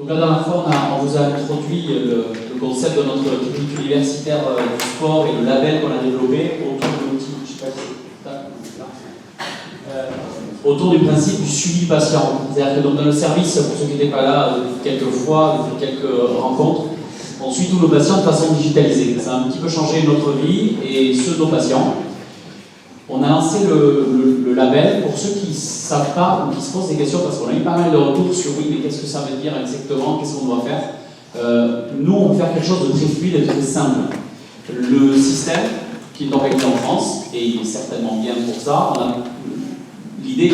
Donc la dernière fois, on vous a introduit le concept de notre clinique universitaire du sport et le label qu'on a développé autour de l'outil, autour du principe du suivi patient. C'est-à-dire que donc, dans le service, pour ceux qui n'étaient pas là quelques fois, quelques rencontres, on suit tous nos patients de façon digitalisée. Ça a un petit peu changé notre vie et ceux de nos patients. On a lancé le label pour ceux qui ne savent pas ou qui se posent des questions, parce qu'on a eu pas mal de retours sur oui, mais qu'est-ce que ça veut dire exactement, qu'est-ce qu'on doit faire. Nous, on veut faire quelque chose de très fluide et de très simple. Le système qui est organisé en France, et il est certainement bien pour ça, on a l'idée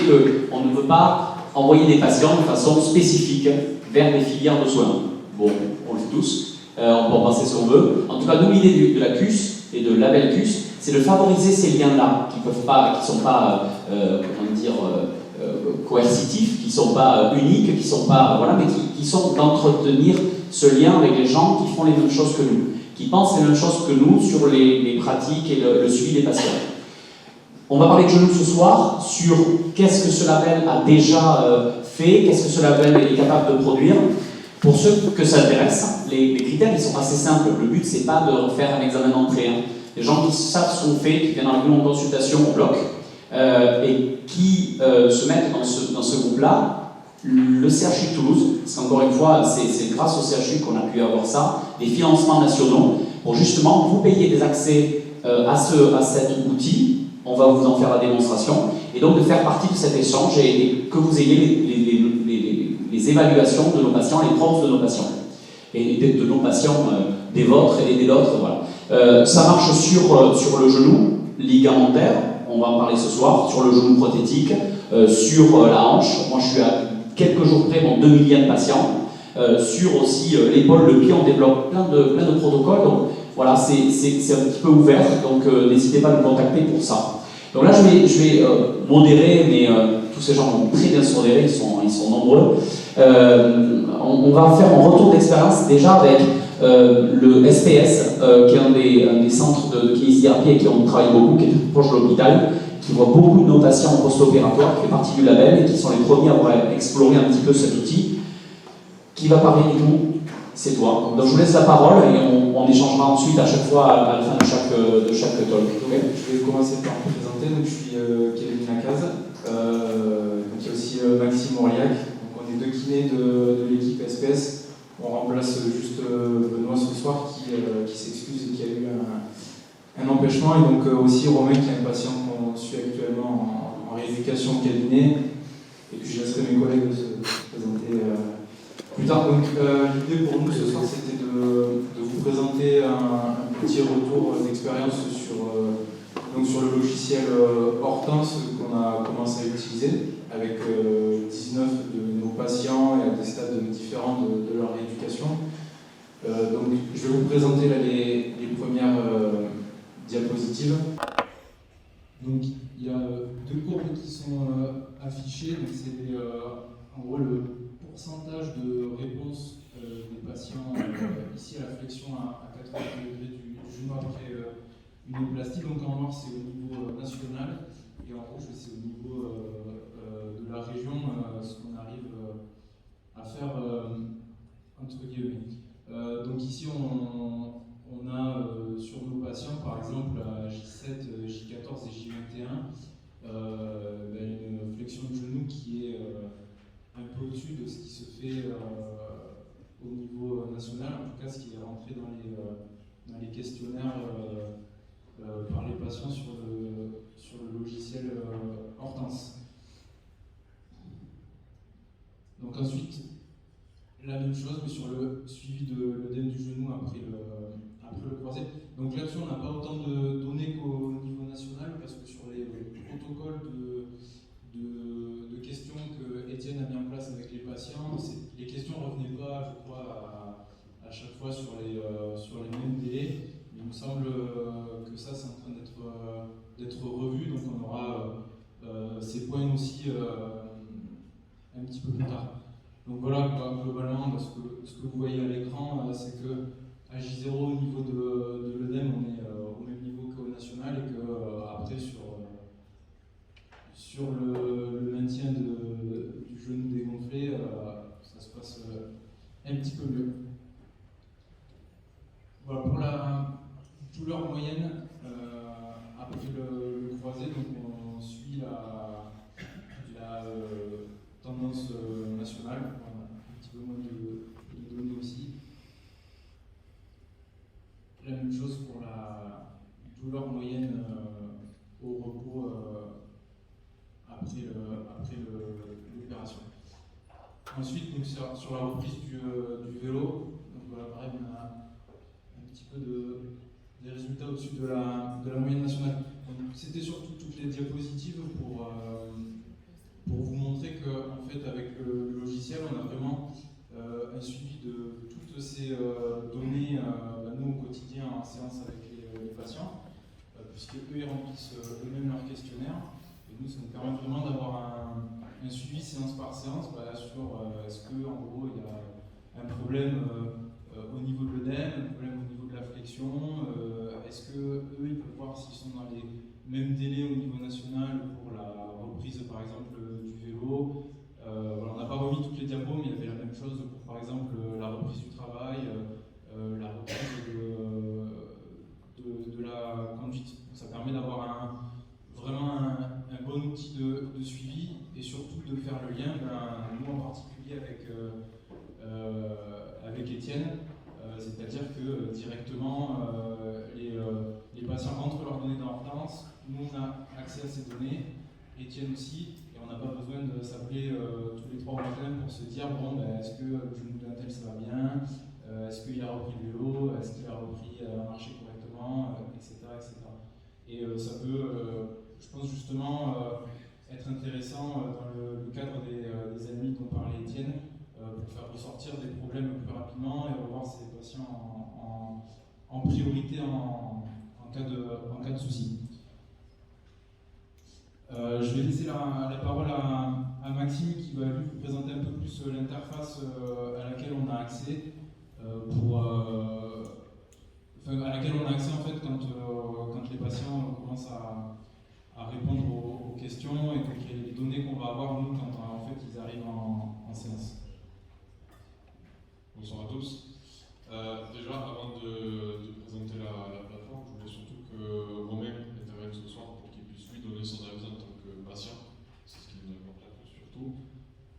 qu'on ne veut pas envoyer des patients de façon spécifique vers des filières de soins. Bon, on le fait tous, on peut en penser ce qu'on veut. En tout cas, nous, l'idée de la CUS et de label CUS, c'est de favoriser ces liens-là, qui ne sont pas, coercitifs, qui ne sont pas uniques, qui sont pas, voilà, mais qui sont d'entretenir ce lien avec les gens qui font les mêmes choses que nous, qui pensent les mêmes choses que nous sur les pratiques et le suivi des patients. On va parler de genoux ce soir sur qu'est-ce que ce label a déjà fait, qu'est-ce que ce label est capable de produire. Pour ceux que ça intéresse, les critères ils sont assez simples. Le but c'est pas de refaire un examen d'entrée. Les gens qui savent ce qu'on fait, qui viennent avec nous en consultation au bloc et qui se mettent dans ce groupe-là. Le CHU de Toulouse, parce qu'encore une fois, c'est grâce au CHU qu'on a pu avoir ça, des financements nationaux pour justement vous payer des accès à cet outil. On va vous en faire la démonstration, et donc de faire partie de cet échange et que vous ayez les évaluations de nos patients, les profs de nos patients, et de nos patients, des vôtres et des nôtres. Voilà. Ça marche sur le genou ligamentaire, on va en parler ce soir, sur le genou prothétique, sur la hanche. Moi je suis à quelques jours près mon 2 millième patient, sur aussi l'épaule, le pied, on développe plein de protocoles. Donc voilà, c'est un petit peu ouvert, donc n'hésitez pas à nous contacter pour ça. Donc là, je vais modérer, mais tous ces gens vont très bien se modérer, ils sont nombreux. On va faire un retour d'expérience déjà avec le SPS, qui est un des centres de kinésithérapie et qui on travaille beaucoup, qui est proche de l'hôpital, qui voit beaucoup de nos patients en post-opératoire, qui fait partie du label et qui sont les premiers à avoir exploré un petit peu cet outil. Qui va parler du coup? C'est toi. Donc je vous laisse la parole et on échangera ensuite à chaque fois à la fin de chaque talk. Okay. Je vais commencer par me présenter. Donc, je suis Kevin Lacaze. Donc, il y a aussi Maxime Auriac. Donc, on est deux kinés de l'équipe SPS. On remplace juste Benoît ce soir qui s'excuse et qui a eu un empêchement. Et donc aussi Romain qui est un patient qu'on suit actuellement en rééducation au cabinet. Et puis je laisserai mes collègues se présenter plus tard. Donc l'idée pour nous ce soir c'était de vous présenter un petit retour d'expérience sur le logiciel Hortense qu'on a commencé à utiliser avec 19 de nos patients et à des stades différents de leur rééducation. Donc je vais vous présenter là, les premières diapositives. Donc il y a deux courbes qui sont affichées. C'est en gros le pourcentage de réponse des patients ici à la flexion à 80 degrés du genou après une plastie. Donc en noir c'est au niveau national et en rouge c'est au niveau de la région ce qu'on arrive à faire entre guillemets. Donc ici on a sur nos patients par exemple à J7, J14 et J21 une flexion de genou qui est un peu au-dessus de ce qui se fait au niveau national, en tout cas ce qui est rentré dans les questionnaires par les patients sur le logiciel Hortense. Donc ensuite, la même chose mais sur le suivi de l'œdème du genou après le croisé. Donc là-dessus on n'a pas autant de données qu'au niveau national parce que sur les protocoles de questions que Étienne a mis en place avec les patients, les questions ne revenaient pas, je crois, à chaque fois sur les mêmes délais. Il me semble que ça c'est en train d'être revu, donc on aura ces points aussi un petit peu plus tard. Donc voilà, globalement, ce que vous voyez à l'écran, c'est que à J0 au niveau de l'œdème, on est au même niveau qu'au national et qu'après sur le maintien du genou dégonflé, ça se passe un petit peu mieux. Voilà, pour la douleur moyenne, après le croisé, donc on suit la tendance nationale, on a un petit peu moins de données aussi. La même chose pour la douleur moyenne au repos après l'opération. Ensuite, donc, sur la reprise du vélo, donc voilà, pareil, on a un petit peu des résultats au-dessus de la moyenne nationale. C'était surtout toutes les diapositives pour vous montrer qu'en fait, avec le logiciel, on a vraiment un suivi de toutes ces données, nous au quotidien en séance avec les patients, puisque eux ils remplissent eux-mêmes leur questionnaire, et nous ça nous permet vraiment d'avoir un suivi séance par séance sur est-ce qu'en gros il y a un problème au niveau de l'œdème, un problème au niveau de la flexion, est-ce qu'eux ils peuvent voir s'ils sont dans les mêmes délais au niveau national pour la reprise par exemple du vélo. Voilà, on n'a pas remis toutes les diapos, mais il y avait la même chose pour par exemple la reprise du travail, la reprise de la conduite. Ça permet d'avoir vraiment un bon outil de suivi et surtout de faire le lien, nous en particulier avec Étienne, c'est-à-dire que directement les patients rentrent leurs données d'ordonnance, nous on a accès à ces données, Étienne aussi, et on n'a pas besoin de s'appeler tous les 3 matins pour se dire bon, est-ce que le genou d'un tel ça va bien, est-ce qu'il a repris le vélo, est-ce qu'il a repris à marcher correctement, etc. Et ça peut, je pense justement, être intéressant dans le cadre des amis dont parlait Étienne, pour faire ressortir des problèmes plus rapidement et revoir ces patients en priorité en cas de souci. Je vais laisser la parole à Maxime qui va lui vous présenter un peu plus l'interface à laquelle on a accès à laquelle on a accès en fait quand les patients commencent à répondre aux questions et donc les données qu'on va avoir nous quand en fait ils arrivent en séance. Bonsoir à tous. Déjà, avant de présenter la plateforme, je voulais surtout que Romain intervienne ce soir pour qu'il puisse lui donner son avis en tant que patient. C'est ce qui nous importe surtout.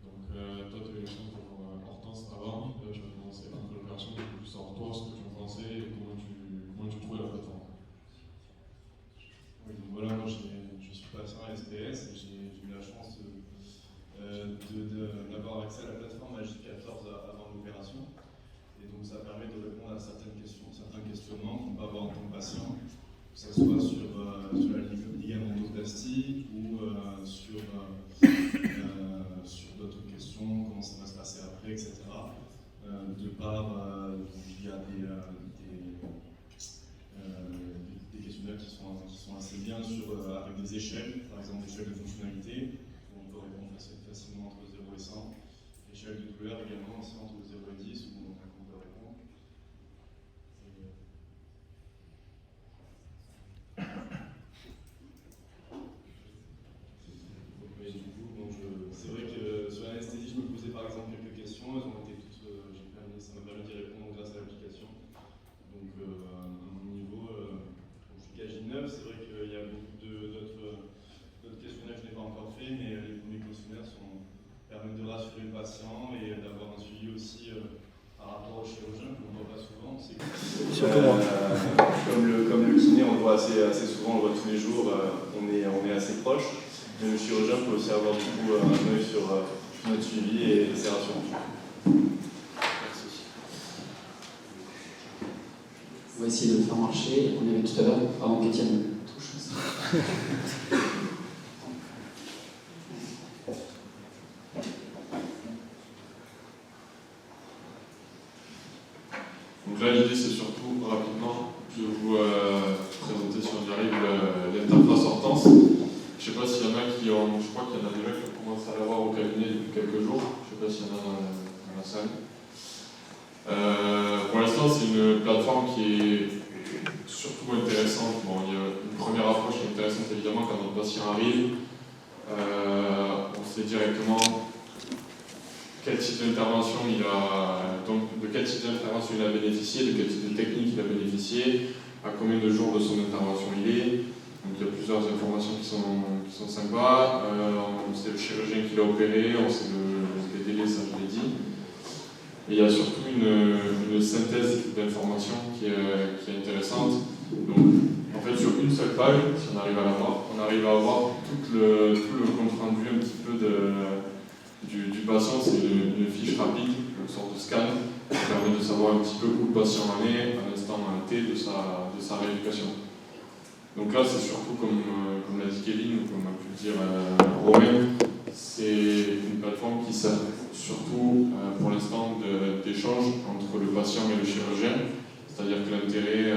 Donc, toi, tu as eu la chance de voir Hortense avant. Tu as commencé après l'opération, donc plus savoir toi ce que tu en pensais et comment tu trouvais la plateforme. Oui, donc voilà, moi je suis patient à SPS et j'ai eu la chance d'avoir accès à la plateforme AJ14 avant l'opération. Et donc ça permet de répondre à certaines questions, certains questionnements qu'on peut avoir en tant que patient, que ce soit sur la ligamentoplastie ou sur d'autres questions, comment ça va se passer après, etc. De par, il y a des questionnaires qui sont assez bien avec des échelles, par exemple l'échelle de fonctionnalité, où on peut répondre facilement entre 0 et 100. L'échelle de douleur également, c'est entre 0 et 10, où on peut répondre. Et du coup, c'est vrai que sur l'anesthésie, je me posais par exemple quelques questions, elles ont été toutes, ça m'a permis d'y répondre grâce à l'application. Donc à mon niveau, je suis qu'à J9, c'est vrai qu'il y a beaucoup d'autres questionnaires que je n'ai pas encore fait, mais les premiers questionnaires permettent de rassurer le patient et d'avoir un suivi aussi par rapport au chirurgien qu'on ne voit pas souvent. Surtout moi. Comme le kiné, on le voit assez souvent, on le voit tous les jours, on est assez proche. Mais le chirurgien peut aussi avoir du coup un œil sur notre suivi et c'est rassurant. Merci. On va essayer de le faire marcher. On y avait tout à l'heure, avant qu'Étienne touche ça. Donc là, l'idée, c'est surtout rapidement de vous présenter, si on y arrive, l'interface Hortense. Je ne sais pas s'il y en a qui ont, je crois qu'il y en a déjà qui ont commencé à l'avoir au cabinet depuis quelques jours. Je ne sais pas s'il y en a dans la salle. Pour l'instant, c'est une plateforme qui est surtout intéressante. Bon, il y a une première approche qui est intéressante évidemment quand notre patient arrive. On sait directement quel type d'intervention il a, donc de quel type d'intervention il a bénéficié, de quel type de technique il a bénéficié, à combien de jours de son intervention il est. Donc il y a plusieurs informations qui sont sympas. On sait le chirurgien qui l'a opéré, on sait les délais, ça je l'ai dit. Et il y a surtout une synthèse d'informations qui est intéressante. Donc en fait sur une seule page, si on arrive à l'avoir, on arrive à avoir tout le compte rendu un petit peu du patient. C'est une fiche rapide, une sorte de scan, qui permet de savoir un petit peu où le patient en est à l'instant T de sa rééducation. Donc là, c'est surtout, comme l'a dit Kevin, ou comme a pu le dire Romain, c'est une plateforme qui sert surtout pour l'instant d'échange entre le patient et le chirurgien. C'est-à-dire que l'intérêt,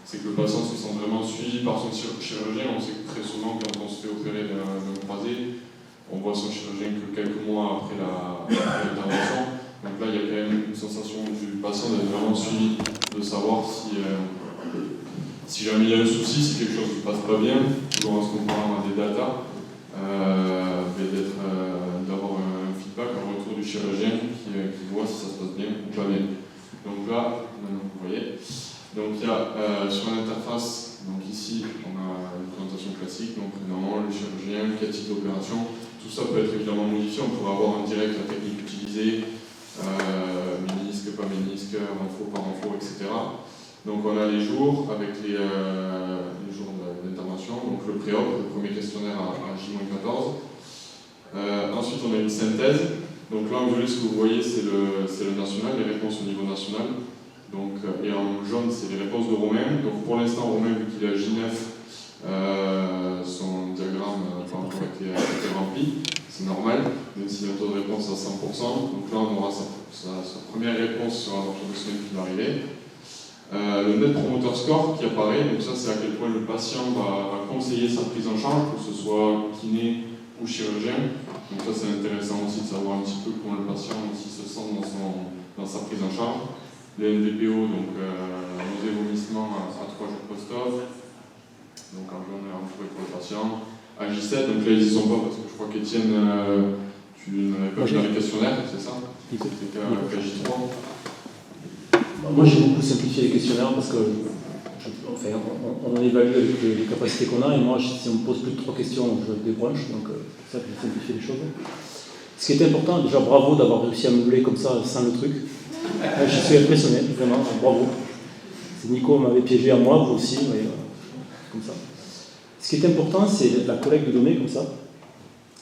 c'est que le patient se sent vraiment suivi par son chirurgien. On sait que très souvent, quand on se fait opérer d'un croisé, on voit son chirurgien que quelques mois après l'intervention. Donc là, il y a quand même une sensation du patient d'être vraiment suivi, de savoir si jamais il y a un souci, si quelque chose ne passe pas bien, toujours en se comparant à des datas, d'avoir un feedback, un retour du chirurgien qui voit si ça se passe bien ou pas bien. Donc là, vous voyez, donc il y a sur l'interface, donc ici on a une présentation classique, donc prénom, le chirurgien, quel type d'opération, tout ça peut être évidemment modifié, on pourrait avoir en direct la technique utilisée, ménisque, pas ménisque, info par info, etc. Donc on a les jours avec les jours d'intervention, donc le pré-op, le premier questionnaire à J-14. Ensuite on a une synthèse, donc là en violet ce que vous voyez c'est le national, les réponses au niveau national. Donc, et en jaune c'est les réponses de Romain. Donc pour l'instant Romain, vu qu'il est à J9, son diagramme n'a pas encore été rempli, c'est normal, même s'il y a un taux de réponse à 100%. Donc là on aura sa première réponse sur la partir de semaine qui va arriver. Le Net Promoter Score qui apparaît, donc ça c'est à quel point le patient va conseiller sa prise en charge, que ce soit kiné ou chirurgien. Donc ça c'est intéressant aussi de savoir un petit peu comment le patient aussi se sent dans sa prise en charge. Les NDPO, donc nausées, vomissements à 3 jours post-op, donc en jaune et en pour le patient. À J7, donc là ils y sont pas parce que je crois qu'Étienne, tu n'avais pas vu dans les questionnaires, c'est ça? C'était qu'à J3. Moi j'ai beaucoup simplifié les questionnaires parce que on évalue avec les capacités qu'on a et moi si on me pose plus de 3 questions je débranche, donc c'est ça que j'ai simplifié les choses. Ce qui est important, déjà bravo d'avoir réussi à meubler comme ça sans le truc. Je suis impressionné, vraiment, bravo. Nico m'avait piégé à moi, vous aussi, comme ça. Ce qui est important c'est la collecte de données comme ça,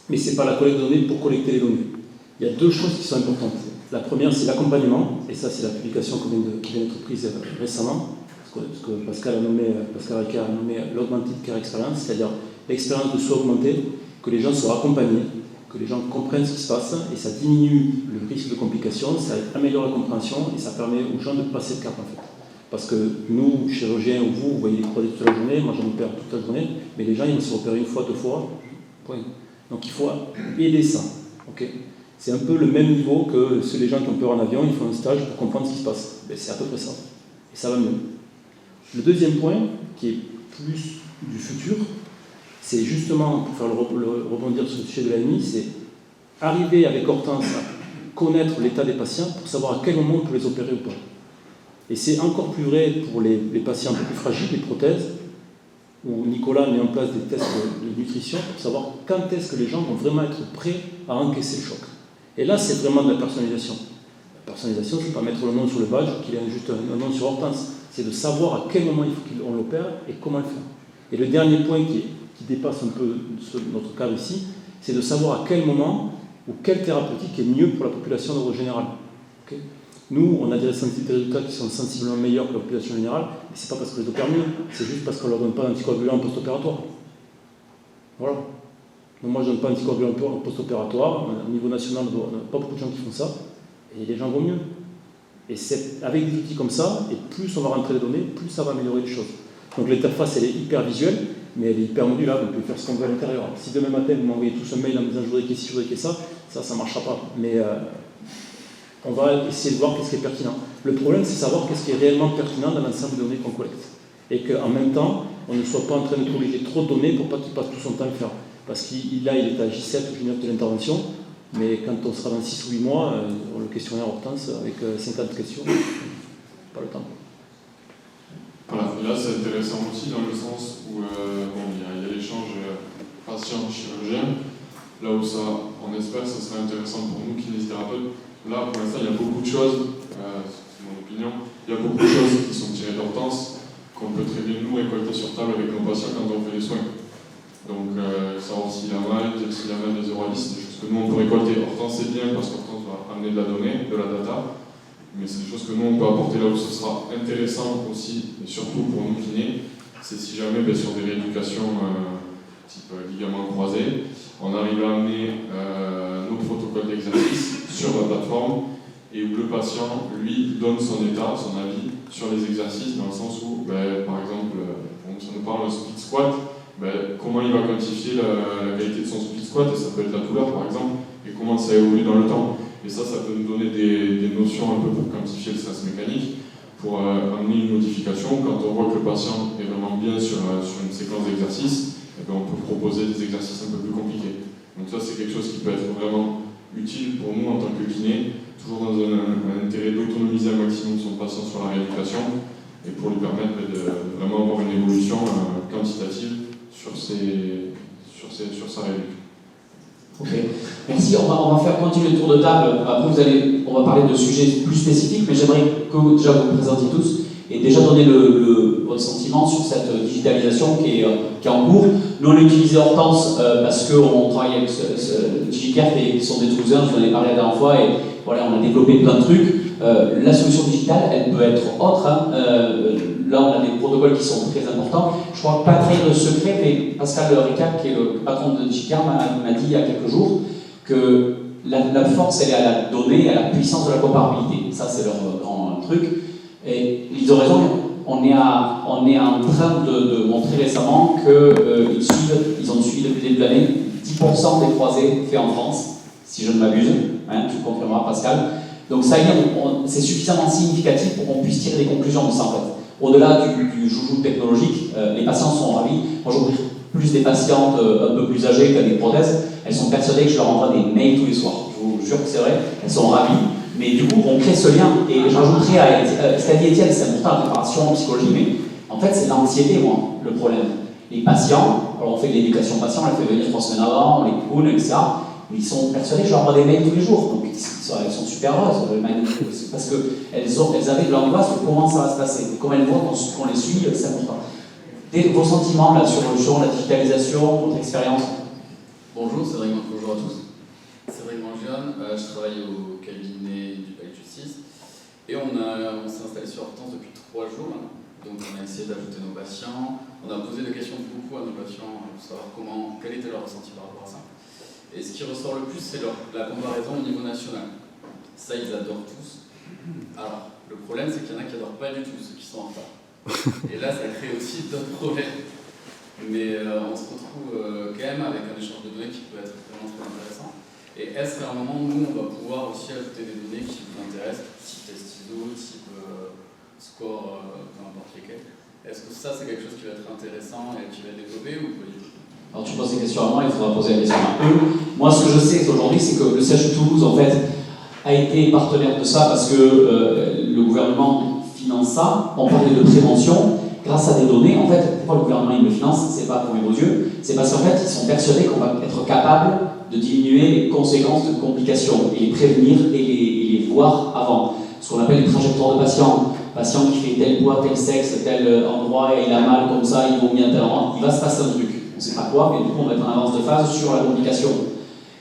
mais c'est pas la collecte de données pour collecter les données. Il y a 2 choses qui sont importantes. La première, c'est l'accompagnement, et ça, c'est la publication qui vient d'être prise récemment, ce que Pascal Ricard a nommé l'Augmented Care Experience, c'est-à-dire l'expérience de soins augmentée, que les gens soient accompagnés, que les gens comprennent ce qui se passe, et ça diminue le risque de complications, ça améliore la compréhension, et ça permet aux gens de passer le cap, en fait. Parce que nous, chirurgiens, ou vous voyez les croisés toute la journée, moi j'en opère toute la journée, mais les gens, ils vont se repérer 1 fois, 2 fois, point. Donc il faut aider ça, ok ? C'est un peu le même niveau que les gens qui ont peur en avion, ils font un stage pour comprendre ce qui se passe. Ben, c'est à peu près ça. Et ça va mieux. Le deuxième point, qui est plus du futur, c'est justement, pour faire rebondir sur le sujet de l'AMI, c'est arriver avec Hortense à connaître l'état des patients pour savoir à quel moment on peut les opérer ou pas. Et c'est encore plus vrai pour les patients un peu plus fragiles, les prothèses, où Nicolas met en place des tests de nutrition pour savoir quand est-ce que les gens vont vraiment être prêts à encaisser le choc. Et là, c'est vraiment de la personnalisation. La personnalisation, c'est pas mettre le nom sur le badge, qu'il ait juste un nom sur Hortense. C'est de savoir à quel moment il faut qu'on l'opère et comment le faire. Et le dernier point qui dépasse un peu notre cadre ici, c'est de savoir à quel moment ou quelle thérapeutique est mieux pour la population d'ordre général. Okay. Nous, on a des résultats qui sont sensiblement meilleurs que la population générale, mais c'est pas parce qu'on les opère mieux, c'est juste parce qu'on ne leur donne pas d'anticoagulant post-opératoire. Voilà. Donc moi je ne donne pas d'anticoagulant post-opératoire, au niveau national on n'a pas beaucoup de gens qui font ça, et les gens vont mieux. Et c'est avec des outils comme ça, et plus on va rentrer les données, plus ça va améliorer les choses. Donc l'interface elle est hyper visuelle, mais elle est hyper modulable, on peut faire ce qu'on veut à l'intérieur. Si demain matin vous m'envoyez tous un mail en me disant je voudrais qu'il y ait ci, je voudrais qu'il y ait ça ne marchera pas. Mais on va essayer de voir qu'est-ce qui est pertinent. Le problème c'est savoir qu'est-ce qui est réellement pertinent dans l'ensemble des données qu'on collecte. Et qu'en même temps, on ne soit pas en train de collecter trop de données pour pas qu'il passe tout son temps à le faire. Parce qu'il est à J7 ou J9 de l'intervention, Mais quand on sera dans 6 ou 8 mois, le questionnaire Hortense avec 50 questions, pas le temps. Voilà, et là c'est intéressant aussi dans le sens où il y a l'échange patient-chirurgien, là où ça, on espère, ça sera intéressant pour nous kinésithérapeutes. Là pour l'instant il y a beaucoup de choses, c'est mon opinion, il y a beaucoup de choses qui sont tirées d'Hortense, qu'on peut très bien nous récolter sur table avec nos patients quand on fait les soins. Donc savoir s'il a mal, dire s'il a mal des oralistes, des choses que nous on peut récolter. Hortense c'est bien parce qu'Hortense va amener de la donnée, de la data, mais c'est des choses que nous on peut apporter là où ce sera intéressant aussi, et surtout pour nous kinés, c'est si jamais sur des rééducations type ligament croisé, on arrive à amener nos protocoles d'exercice sur la plateforme et où le patient, lui, donne son état, son avis sur les exercices, dans le sens où, par exemple, ça nous parle de split squat, comment il va quantifier la qualité de son split squat, et ça peut être la douleur par exemple, et comment ça évolue dans le temps. Et ça peut nous donner des notions un peu pour quantifier le stress mécanique, pour amener une modification. Quand on voit que le patient est vraiment bien sur une séquence d'exercices, on peut proposer des exercices un peu plus compliqués. Donc ça c'est quelque chose qui peut être vraiment utile pour nous en tant que kiné, toujours dans un intérêt d'autonomiser un maximum son patient sur la rééducation, et pour lui permettre de vraiment avoir une évolution quantitative sur sa rééducation. Ok, merci. On va faire continuer le tour de table. Après, on va parler de sujets plus spécifiques, mais j'aimerais que déjà vous présentiez tous et déjà donner votre sentiment sur cette digitalisation qui est en cours. Nous, on a utilisé Hortense parce qu'on travaille avec DigiCare qui sont des Toulousains, je vous en ai parlé la dernière fois, et voilà, on a développé plein de trucs. La solution digitale, elle peut être autre. Là, on a des protocoles qui sont très importants. Je crois pas trahir le secret, mais Pascal Ricard, qui est le patron de DigiCare, m'a dit il y a quelques jours que la force, elle est à la donnée et à la puissance de la comparabilité. Ça, c'est leur grand truc. Et ils ont raison. On est en train de montrer récemment qu'ils ont suivi depuis le début de l'année 10% des croisés faits en France, si je ne m'abuse. Tu le confirmeras, Pascal. Donc ça y est, c'est suffisamment significatif pour qu'on puisse tirer des conclusions de ça en fait. Au-delà du joujou technologique, les patients sont ravis. Moi j'ouvre plus des patientes un peu plus âgées qui ont des prothèses, elles sont persuadées que je leur envoie des mails tous les soirs. Je vous jure que c'est vrai, elles sont ravies. Mais du coup, on crée ce lien. Et j'ajouterai à ce qu'a dit Étienne, c'est important la préparation en psychologie, mais en fait c'est l'anxiété, moi, le problème. Les patients, alors on fait de l'éducation patient, on les fait venir 3 semaines avant, on les coule, etc. Mais ils sont persuadés que je leur envoie des mails tous les jours. Donc elles sont super heureuses, parce qu'elles avaient de l'angoisse de comment ça va se passer. Et comme elles voient qu'on les suit, c'est important. Vos sentiments là, sur la digitalisation, votre expérience? Bonjour, bonjour à tous. Cédric Mangione, je travaille au cabinet du Palais de Justice et on s'est installé sur Hortense depuis 3 jours. Donc on a essayé d'ajouter nos patients, on a posé des questions beaucoup à nos patients pour savoir quel était leur ressenti par rapport à ça. Et ce qui ressort le plus, c'est la comparaison au niveau national. Ça, ils adorent tous. Alors, le problème, c'est qu'il y en a qui n'adorent pas du tout, ceux qui sont en retard. Et là, ça crée aussi d'autres problèmes. Mais on se retrouve quand même avec un échange de données qui peut être vraiment très intéressant. Et est-ce qu'à un moment, nous, on va pouvoir aussi ajouter des données qui nous intéressent, type test ISO, type score, peu importe lesquels. Est-ce que ça, c'est quelque chose qui va être intéressant et qui va être développé ou pas du tout? Alors tu poses des questions à moi, il faudra poser la question à eux. Moi, ce que je sais aujourd'hui, c'est que le CHU Toulouse, en fait, a été partenaire de ça parce que le gouvernement finance ça. On parlait de prévention grâce à des données. En fait, pourquoi le gouvernement il le finance? C'est pas pour les beaux yeux, c'est parce qu'en fait, ils sont persuadés qu'on va être capable de diminuer les conséquences de complications et les prévenir et les voir avant. Ce qu'on appelle les trajectoires de patients. Patient qui fait tel poids, tel sexe, tel endroit et il a mal comme ça, il vomit à tel endroit, il va se passer un truc. On ne sait pas quoi, mais du coup on va être en avance de phase sur la complication.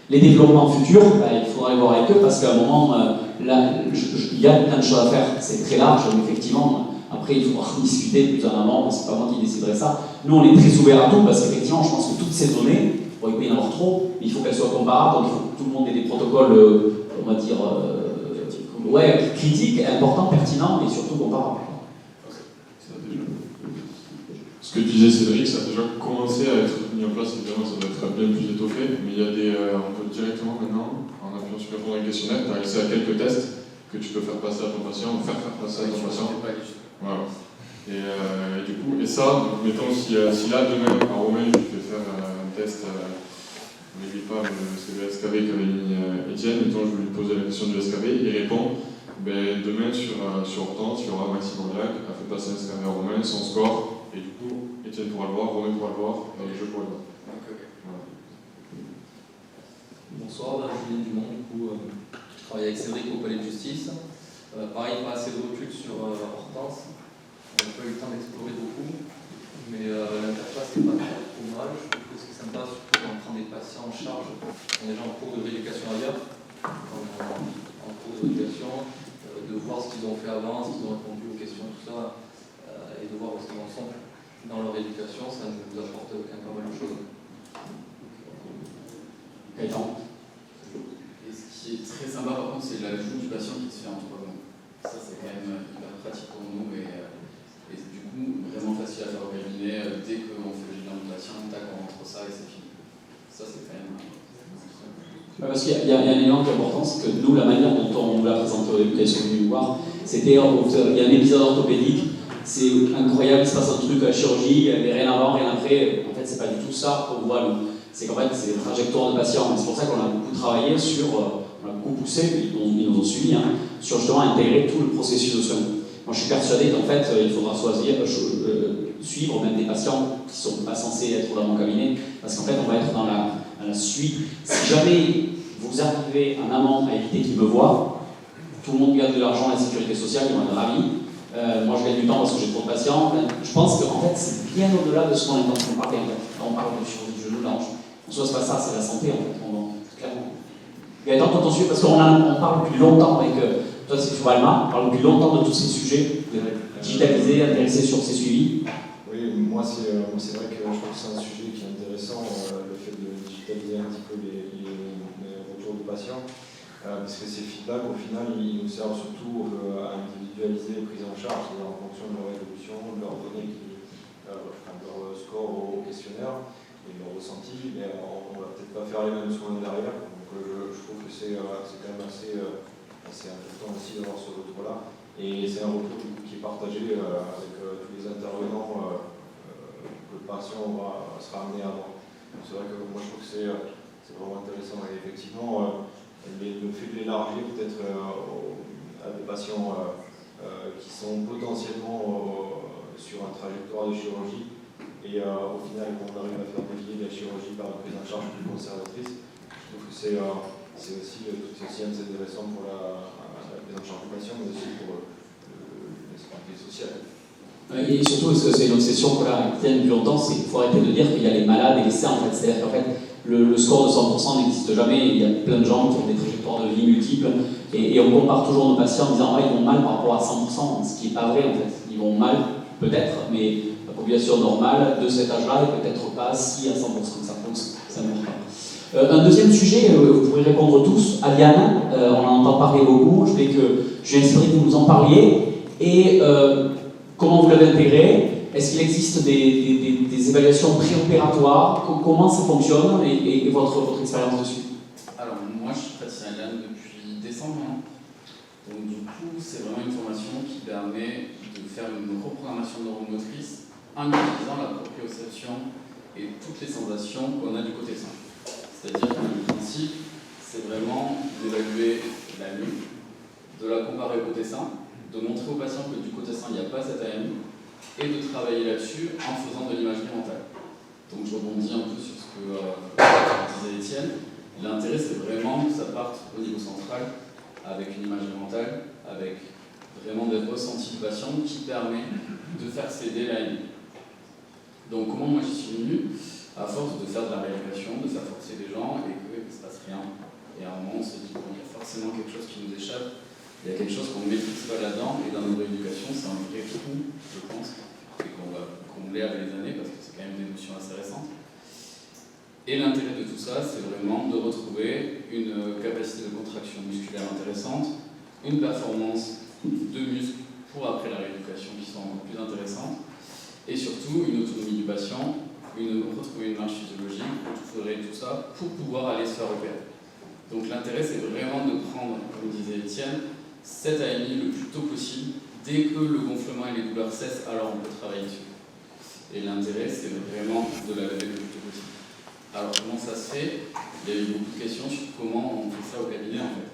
Les développements futurs, il faudra les voir avec eux parce qu'à un moment, il y a plein de choses à faire. C'est très large, effectivement. Après, il faudra discuter plus en amont, c'est pas moi qui déciderai ça. Nous, on est très ouverts à tout parce qu'effectivement, je pense que toutes ces données, il peut y en avoir trop, mais il faut qu'elles soient comparables, donc il faut que tout le monde ait des protocoles, on va dire, critiques, importants, pertinents et surtout comparables. Ce que disait Cédric, ça a déjà commencé à être mis en place, évidemment ça doit être bien plus étoffé, mais il y a on peut directement maintenant, en appuyant sur le questionnaire, tu as accès à quelques tests que tu peux faire passer à ton patient, ou faire passer à ton patient. Voilà. Et du coup, et ça, mettons si là demain, à Romain, je fais faire un test avec suivi pas, mais c'est le SKV qu'avait mis Étienne, et donc je lui posais la question du SKV, il répond demain sur Hortense, il y aura Maxime Orliac a fait passer un SKV à Romain, son score, et du coup Étienne pourra le voir, Romain pourra le voir, et je pourrai le voir. Voilà. Bonsoir, Julien Dumont, du coup, je travaille avec Cédric au Palais de Justice. Pareil, pas assez de recul sur Hortense, on n'a pas eu le temps d'explorer beaucoup, mais l'interface n'est pas trop mal. Je trouve que c'est sympa, surtout quand on prend des patients en charge, on est déjà en cours de rééducation ailleurs, en cours de rééducation, de voir ce qu'ils ont fait avant, ce qu'ils ont répondu aux questions, tout ça, et de voir où ils en sont dans leur éducation, ça nous apporte quand même pas mal de choses. Gaëtan. Et ce qui est très sympa par contre, c'est l'ajout du patient qui se fait en 3 mois. Ça c'est quand même hyper pratique pour nous et du coup vraiment facile à faire au cabinet. Dès qu'on fait le bilan du patient, tac, on rentre ça et c'est fini. Ça c'est quand même... Parce qu'il y a un élément qui est important, c'est que nous, la manière dont on nous l'a présenté au début, qu'elles sont venues nous voir, c'était, il y a un épisode orthopédique, c'est incroyable, il se passe un truc à la chirurgie, il n'y avait rien avant, rien après. En fait, c'est pas du tout ça qu'on voit, nous. C'est qu'en fait, c'est des trajectoires de patients. C'est pour ça qu'on a beaucoup travaillé sur, on a beaucoup poussé, ils nous ont suivis, sur justement intégrer tout le processus de soins. Moi, je suis persuadé qu'en fait, il faudra suivre même des patients qui ne sont pas censés être dans mon cabinet, parce qu'en fait, on va être dans la suite. Si jamais vous arrivez en amont à éviter qu'ils me voient, tout le monde gagne de l'argent, la sécurité sociale, ils vont être ravis. Moi, je gagne du temps parce que j'ai trop de patients. Je pense qu'en fait, c'est bien au-delà de ce qu'on est en train de parler. En fait. Quand on parle de chirurgie du genou, là, en soi, c'est pas ça, c'est la santé, en fait, clairement. Gaëtan, quand on suit, parce qu'on parle depuis longtemps avec toi, c'est Valma, on parle depuis longtemps de tous ces sujets, digitalisés, intéressés sur ces suivis. Oui, moi, c'est vrai que je trouve que c'est un sujet qui est intéressant, le fait de digitaliser un petit peu les retours de patients. Parce que ces feedbacks, au final, ils nous servent surtout à individualiser les prises en charge, c'est-à-dire en fonction de leur évolution, de leurs données, leur score au questionnaire et de leur ressenti. Mais on ne va peut-être pas faire les mêmes soins derrière. Donc je trouve que c'est quand même assez important aussi d'avoir ce retour-là. Et c'est un retour qui est partagé avec tous les intervenants que le patient sera amené à avoir. C'est vrai que moi je trouve que c'est vraiment intéressant. Et effectivement, le fait de l'élargir peut-être à des patients qui sont potentiellement sur un trajectoire de chirurgie et au final quand on arrive à faire dévier de la chirurgie par une prise en charge plus conservatrice, je trouve que c'est aussi intéressant pour la prise en charge du patient mais aussi pour la sécurité sociale. Et surtout, parce que c'est une obsession qu'on a depuis longtemps, c'est qu'il faut arrêter de dire qu'il y a les malades et les sains en fait. C'est-à-dire qu'en fait, le score de 100% n'existe jamais, il y a plein de gens qui ont des trajectoires de vie multiples et on compare toujours nos patients en disant ils vont mal par rapport à 100%, ce qui n'est pas vrai en fait. Ils vont mal, peut-être, mais la population normale de cet âge-là est peut-être pas si à 100%, ça ne marche pas. Un deuxième sujet, vous pourrez répondre tous, Aliane, on en entend parler beaucoup, je vais espérer que vous nous en parliez, et comment vous l'avez intégré. Est-ce qu'il existe des évaluations préopératoires? Comment ça fonctionne et votre expérience dessus? Alors, moi, je suis praticien Aliane depuis décembre. Donc, du coup, c'est vraiment une formation qui permet de faire une reprogrammation neuromotrice en utilisant la proprioception et toutes les sensations qu'on a du côté sain. C'est-à-dire que le principe, c'est vraiment d'évaluer la nuit, de la comparer au côté sain, de montrer aux patients que du côté sain, il n'y a pas cette AMI, et de travailler là-dessus en faisant de l'imagerie mentale. Donc je rebondis un peu sur ce que disait Étienne. L'intérêt, c'est vraiment que ça parte au niveau central, avec une imagerie mentale, avec vraiment des ressentis du patient qui permet de faire céder l'AMI. Donc comment moi j'y suis venu? À force de faire de la rééducation, de faire forcer des gens et qu'il ne se passe rien. Et à un moment, on se dit, bon, il y a forcément quelque chose qui nous échappe. Il y a quelque chose qu'on ne maîtrise pas là-dedans, et dans nos rééducations, c'est un vrai trou, je pense, et qu'on l'ait avec les années, parce que c'est quand même des notions assez récentes. Et l'intérêt de tout ça, c'est vraiment de retrouver une capacité de contraction musculaire intéressante, une performance de muscles pour après la rééducation qui sont encore plus intéressantes, et surtout une autonomie du patient, retrouver une marche physiologique, retrouver tout ça pour pouvoir aller se faire opérer. Donc l'intérêt, c'est vraiment de prendre, comme disait Étienne, cette AMI le plus tôt possible. Dès que le gonflement et les douleurs cessent, alors on peut travailler dessus. Et l'intérêt, c'est vraiment de la lever le plus tôt possible. Alors comment ça se fait? Il y a eu beaucoup de questions sur comment on fait ça au cabinet en fait.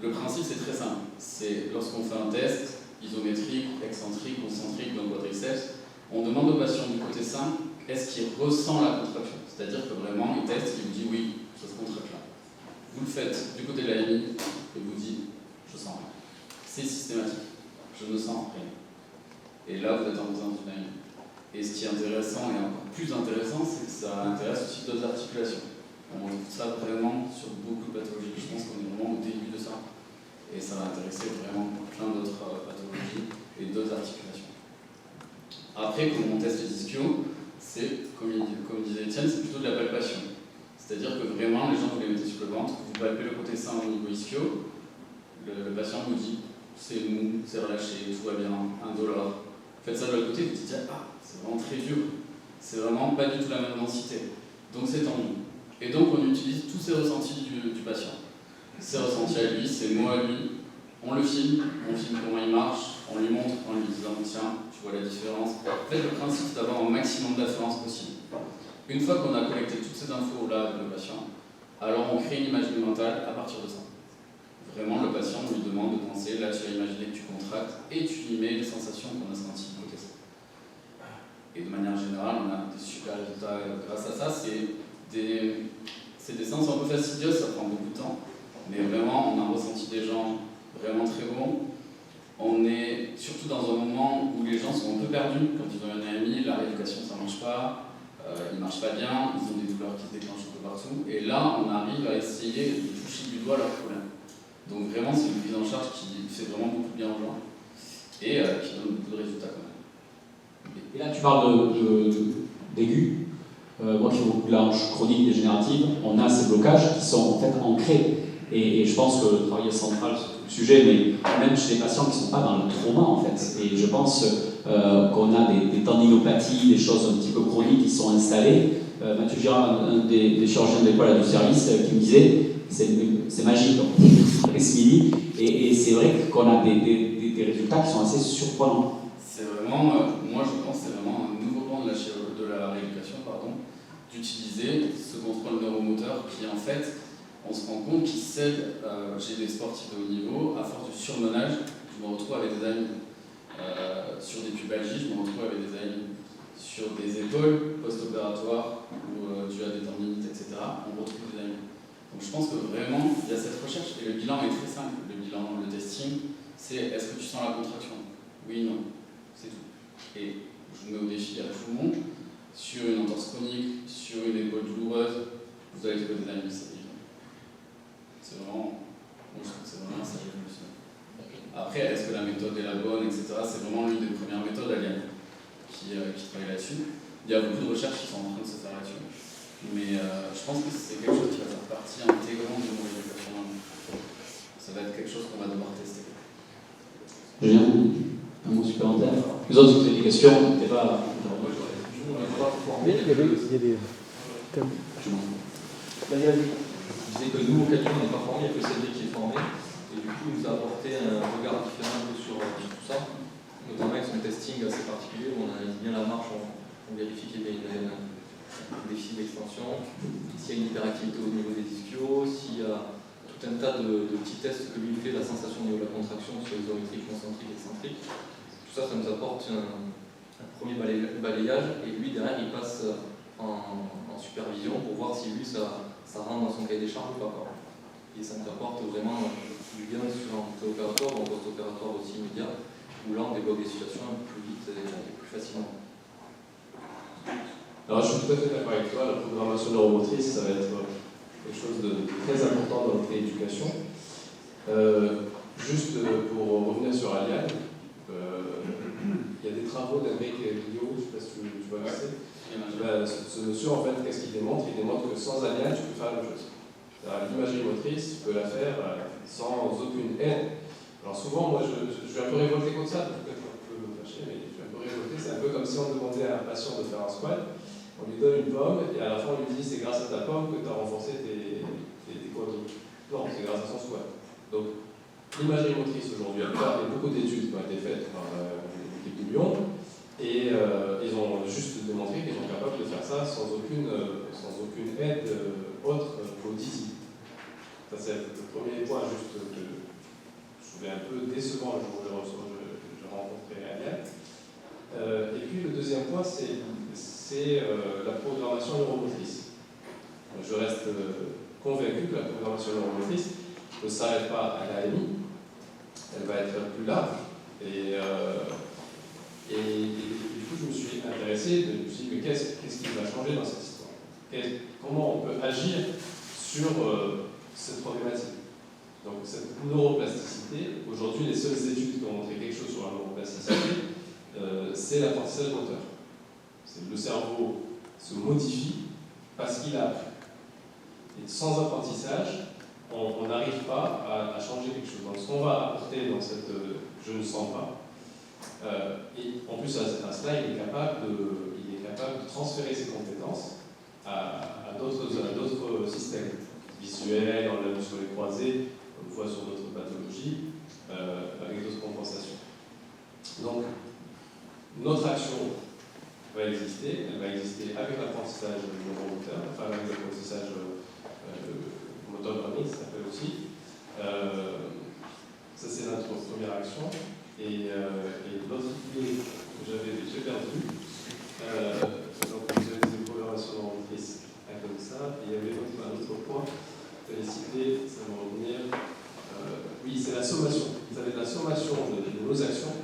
Le principe c'est très simple, c'est lorsqu'on fait un test isométrique, excentrique, concentrique, donc quadriceps, on demande au patient du côté sain, est-ce qu'il ressent la contraction? C'est-à-dire que vraiment il teste, il vous dit oui, ça se contracte là. Vous le faites du côté de la MI et vous dites, je sens rien. C'est systématique, je ne sens rien. Et là vous êtes en présence d'une AMI. Et ce qui est intéressant, et encore plus intéressant, c'est que ça intéresse aussi d'autres articulations. On trouve ça vraiment sur beaucoup de pathologies. Je pense qu'on est vraiment au début de ça. Et ça va intéresser vraiment plein d'autres pathologies et d'autres articulations. Après, comment on teste les ischios, c'est, comme disait Étienne, c'est plutôt de la palpation. C'est-à-dire que vraiment, les gens, vous les mettez sur le ventre, vous palpez le côté sain au niveau ischio, le patient vous dit, c'est mou, c'est relâché, tout va bien, indolore. Faites ça de l'autre côté, vous dites, ah, c'est vraiment très dur, c'est vraiment pas du tout la même densité. Donc c'est tendu. Et donc on utilise tous ces ressentis du patient. Ses ressentis à lui, ses mots à lui, on le filme, on filme comment il marche, on lui montre en lui disant, tiens, tu vois la différence. En fait, le principe, c'est d'avoir un maximum d'afférence possible. Une fois qu'on a collecté toutes ces infos là avec le patient, alors on crée une imagerie mentale à partir de ça. Vraiment, le patient, on lui demande de penser, là tu as imaginé que tu contractes, et tu y mets les sensations qu'on a senties côté ça. Et de manière générale, on a des super résultats grâce à ça. C'est des séances un peu fastidieuses, ça prend beaucoup de temps, mais vraiment, on a ressenti des gens vraiment très bons. On est surtout dans un moment où les gens sont un peu perdus quand ils ont une AMI, la rééducation ça ne marche pas, ils ne marchent pas bien, ils ont des douleurs qui se déclenchent un peu partout, et là, on arrive à essayer de toucher du doigt leurs problèmes. Donc vraiment, c'est une prise en charge qui fait vraiment beaucoup de bien aux gens et qui donne beaucoup de résultats quand même. Et là, tu parles d'aigus. Moi qui ai beaucoup de la hanche chronique dégénérative, on a ces blocages qui sont en fait ancrés. Et je pense que le travail est central sur le sujet, mais même chez les patients qui ne sont pas dans le trauma en fait. Et je pense qu'on a des tendinopathies, des choses un petit peu chroniques qui sont installées. Mathieu Girard, un des chirurgiens de l'école du service, qui me disait c'est magique, et c'est vrai qu'on a des résultats qui sont assez surprenants. C'est vraiment, moi je pense que c'est vraiment un nouveau pan de la rééducation, d'utiliser ce contrôle neuromoteur qui en fait, on se rend compte qu'il cède, j'ai des sportifs de haut niveau, à force du surmenage, je me retrouve avec des amis. Sur des pubalgies, je me retrouve avec des amis. Sur des épaules post-opératoires où tu as des tendinites, etc., on retrouve des amis. Donc je pense que vraiment, il y a cette recherche, et le bilan est très simple. Le bilan, le testing, c'est est-ce que tu sens la contraction? Oui, non, c'est tout. Et je vous mets au défi à tout le monde, sur une entorse chronique, sur une épaule douloureuse, vous allez trouver des amis, ça dit. C'est vraiment, moi je trouve que c'est vraiment ça révolutionnaire. Après, est-ce que la méthode est la bonne, etc., c'est vraiment l'une des premières méthodes Aliane qui travaille là-dessus. Il y a beaucoup de recherches qui sont en train de se faire là-dessus. Mais je pense que c'est quelque chose qui va faire partie intégrante de nos rééducations. Ça va être quelque chose qu'on va devoir tester. Julien, un mot supplémentaire. Les autres, vous avez des questions, n'hésitez pas. Il y a des thèmes. Vas-y. Je disais que nous, au cabinet, on n'est pas formé, il n'y a que Cédric qui est formé. Et du coup, il nous a apporté un regard différent sur tout ça, notamment avec son testing assez particulier où on analyse bien la marche, on vérifie qu'il y a une défi d'extension, s'il y a une hyperactivité au niveau des ischios, s'il y a tout un tas de petits tests que lui fait, la sensation au niveau de la contraction sur l'isométrique, concentrique, excentrique. Tout ça, ça nous apporte un premier balayage, et lui derrière il passe en supervision pour voir si lui ça rentre dans son cahier des charges ou pas. Et ça nous apporte vraiment du bien sur un préopératoire ou un post-opératoire aussi immédiat, où là on débloque des situations un peu plus vite et plus facilement. Alors je suis tout à fait d'accord avec toi, la programmation neuromotrice, ça va être quelque chose de très important dans notre rééducation. Juste pour revenir sur Aliane, il y a des travaux d'Amérique Vidéo, je ne sais pas si tu vois c'est. Ce monsieur, en fait, qu'est-ce qu'il démontre? Il démontre que sans Aliane, tu peux faire la même chose. L'imagerie motrice, tu peux la faire sans aucune haine. Alors souvent, moi, je suis un peu révolté contre ça, peut-être un peu fâché, mais je suis un peu révolté. C'est un peu comme si on demandait à un patient de faire un squat. On lui donne une pomme et à la fin on lui dit c'est grâce à ta pomme que tu as renforcé tes quadriceps. Non, c'est grâce à son squat. Donc l'imagerie motrice aujourd'hui, il y a beaucoup d'études qui ont été faites par l'équipe de Lyon Et ils ont juste démontré qu'ils sont capables de faire ça sans aucune aide autre qu'au Didi. Ça, c'est le premier point juste que je trouvais un peu décevant le jour où je rencontrais Aliane. Et puis le deuxième point, c'est la programmation neuromotrice. Je reste convaincu que la programmation neuromotrice ne s'arrête pas à l'AMI, elle va être plus large. Et du coup, je me suis intéressé, je me suis dit, mais qu'est-ce qui va changer dans cette histoire? Comment on peut agir sur cette problématique? Donc, cette neuroplasticité, aujourd'hui, les seules études qui ont montré quelque chose sur la neuroplasticité, c'est l'apprentissage moteur. Le cerveau se modifie parce qu'il a appris. Et sans apprentissage, on n'arrive pas à changer quelque chose. Donc, ce qu'on va apporter dans cette je ne sens pas, et en plus, à cela, il est capable de transférer ses compétences à d'autres systèmes visuels, on l'a vu sur les croisés, on le voit sur d'autres pathologies, avec d'autres compensations. Donc, notre action va exister, elle va exister avec l'apprentissage neuromoteur, enfin avec l'apprentissage motographie, ça s'appelle aussi. Ça, c'est notre première action. Et l'autre idée que j'ai perdue, donc vous avez des programmations neuromotrices comme ça, et il y avait un autre point, je vais les citer, ça va revenir. Oui, c'est la sommation. Vous avez la sommation de nos actions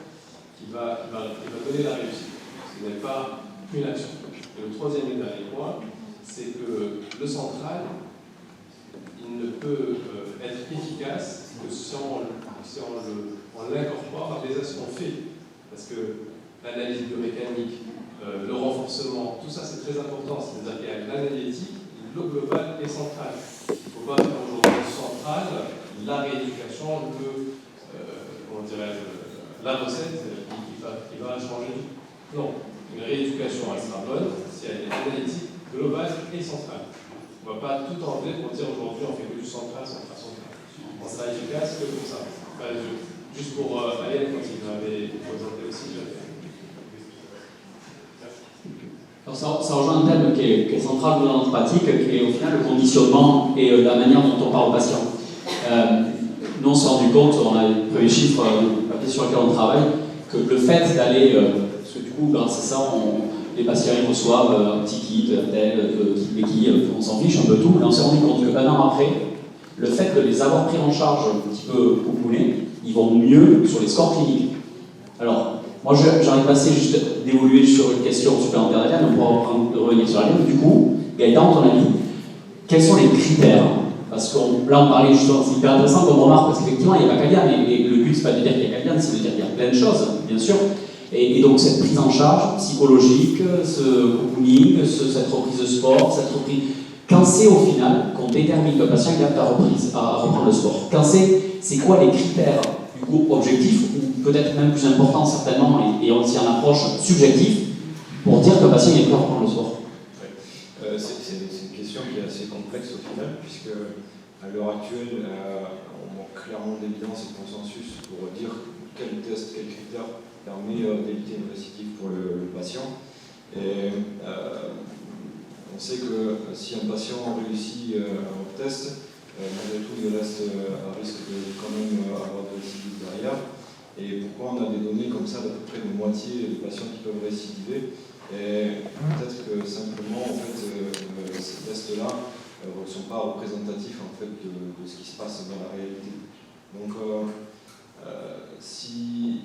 qui va donner la réussite. Ce n'est pas une action. Et le troisième et dernier point, c'est que le central, il ne peut être efficace que si on l'incorpore à des actions faites. Parce que l'analyse biomécanique, le renforcement, tout ça c'est très important. C'est-à-dire qu'il y a l'analytique, le global et le central. Il ne faut pas faire aujourd'hui le central, la rééducation, la recette qui va changer tout. Non, une rééducation elle sera bonne si elle est analytique, globale et centrale. On ne va pas tout enlever pour dire aujourd'hui on fait que du central. On sera efficace que pour ça. Enfin, juste pour Aliane, quand il m'avait présenté aussi, alors ça rejoint un thème qui est central dans notre pratique, qui est au final le conditionnement et la manière dont on parle aux patients. Nous on s'est rendu compte, on a les premiers chiffres sur lesquels on travaille, que le fait d'aller, parce que du coup c'est ça, les patients ils reçoivent un petit kit, un tel, on s'en fiche un peu tout, mais on s'est rendu compte qu'un an après, le fait de les avoir pris en charge un petit peu coupounés, ils vont mieux sur les scores cliniques. Alors, moi j'aurais passé juste d'évoluer sur une question supplémentaire d'Aliane, on pourra revenir sur Aliane. Du coup, Gaëtan, ton avis, quels sont les critères? Parce que là on parlait justement, c'est hyper intéressant comme remarque, parce qu'effectivement il n'y a pas qu'Aliane, et le but c'est pas de dire qu'il y a qu'Aliane, c'est de dire qu'il y a plein de choses, bien sûr. Et donc cette prise en charge psychologique, ce cocooning, cette reprise de sport, cette reprise... Quand c'est au final qu'on détermine que le patient est apte à reprendre le sport, quand c'est quoi les critères du coup objectifs, ou peut-être même plus important certainement, et on s'y en approche subjectif, pour dire que le patient est apte à reprendre le sport? C'est une question qui est assez complexe au final, puisque à l'heure actuelle, on manque clairement d'évidence et de consensus pour dire quel test, quel critère permet d'éviter une récidive pour le patient. Et on sait que si un patient réussit un test, malgré tout, il reste à risque de quand même avoir des récidives derrière. Et pourquoi on a des données comme ça d'à peu près de moitié des patients qui peuvent récidiver? Et peut-être que simplement, en fait, ces tests-là ne sont pas représentatifs en fait, de ce qui se passe dans la réalité. Donc, si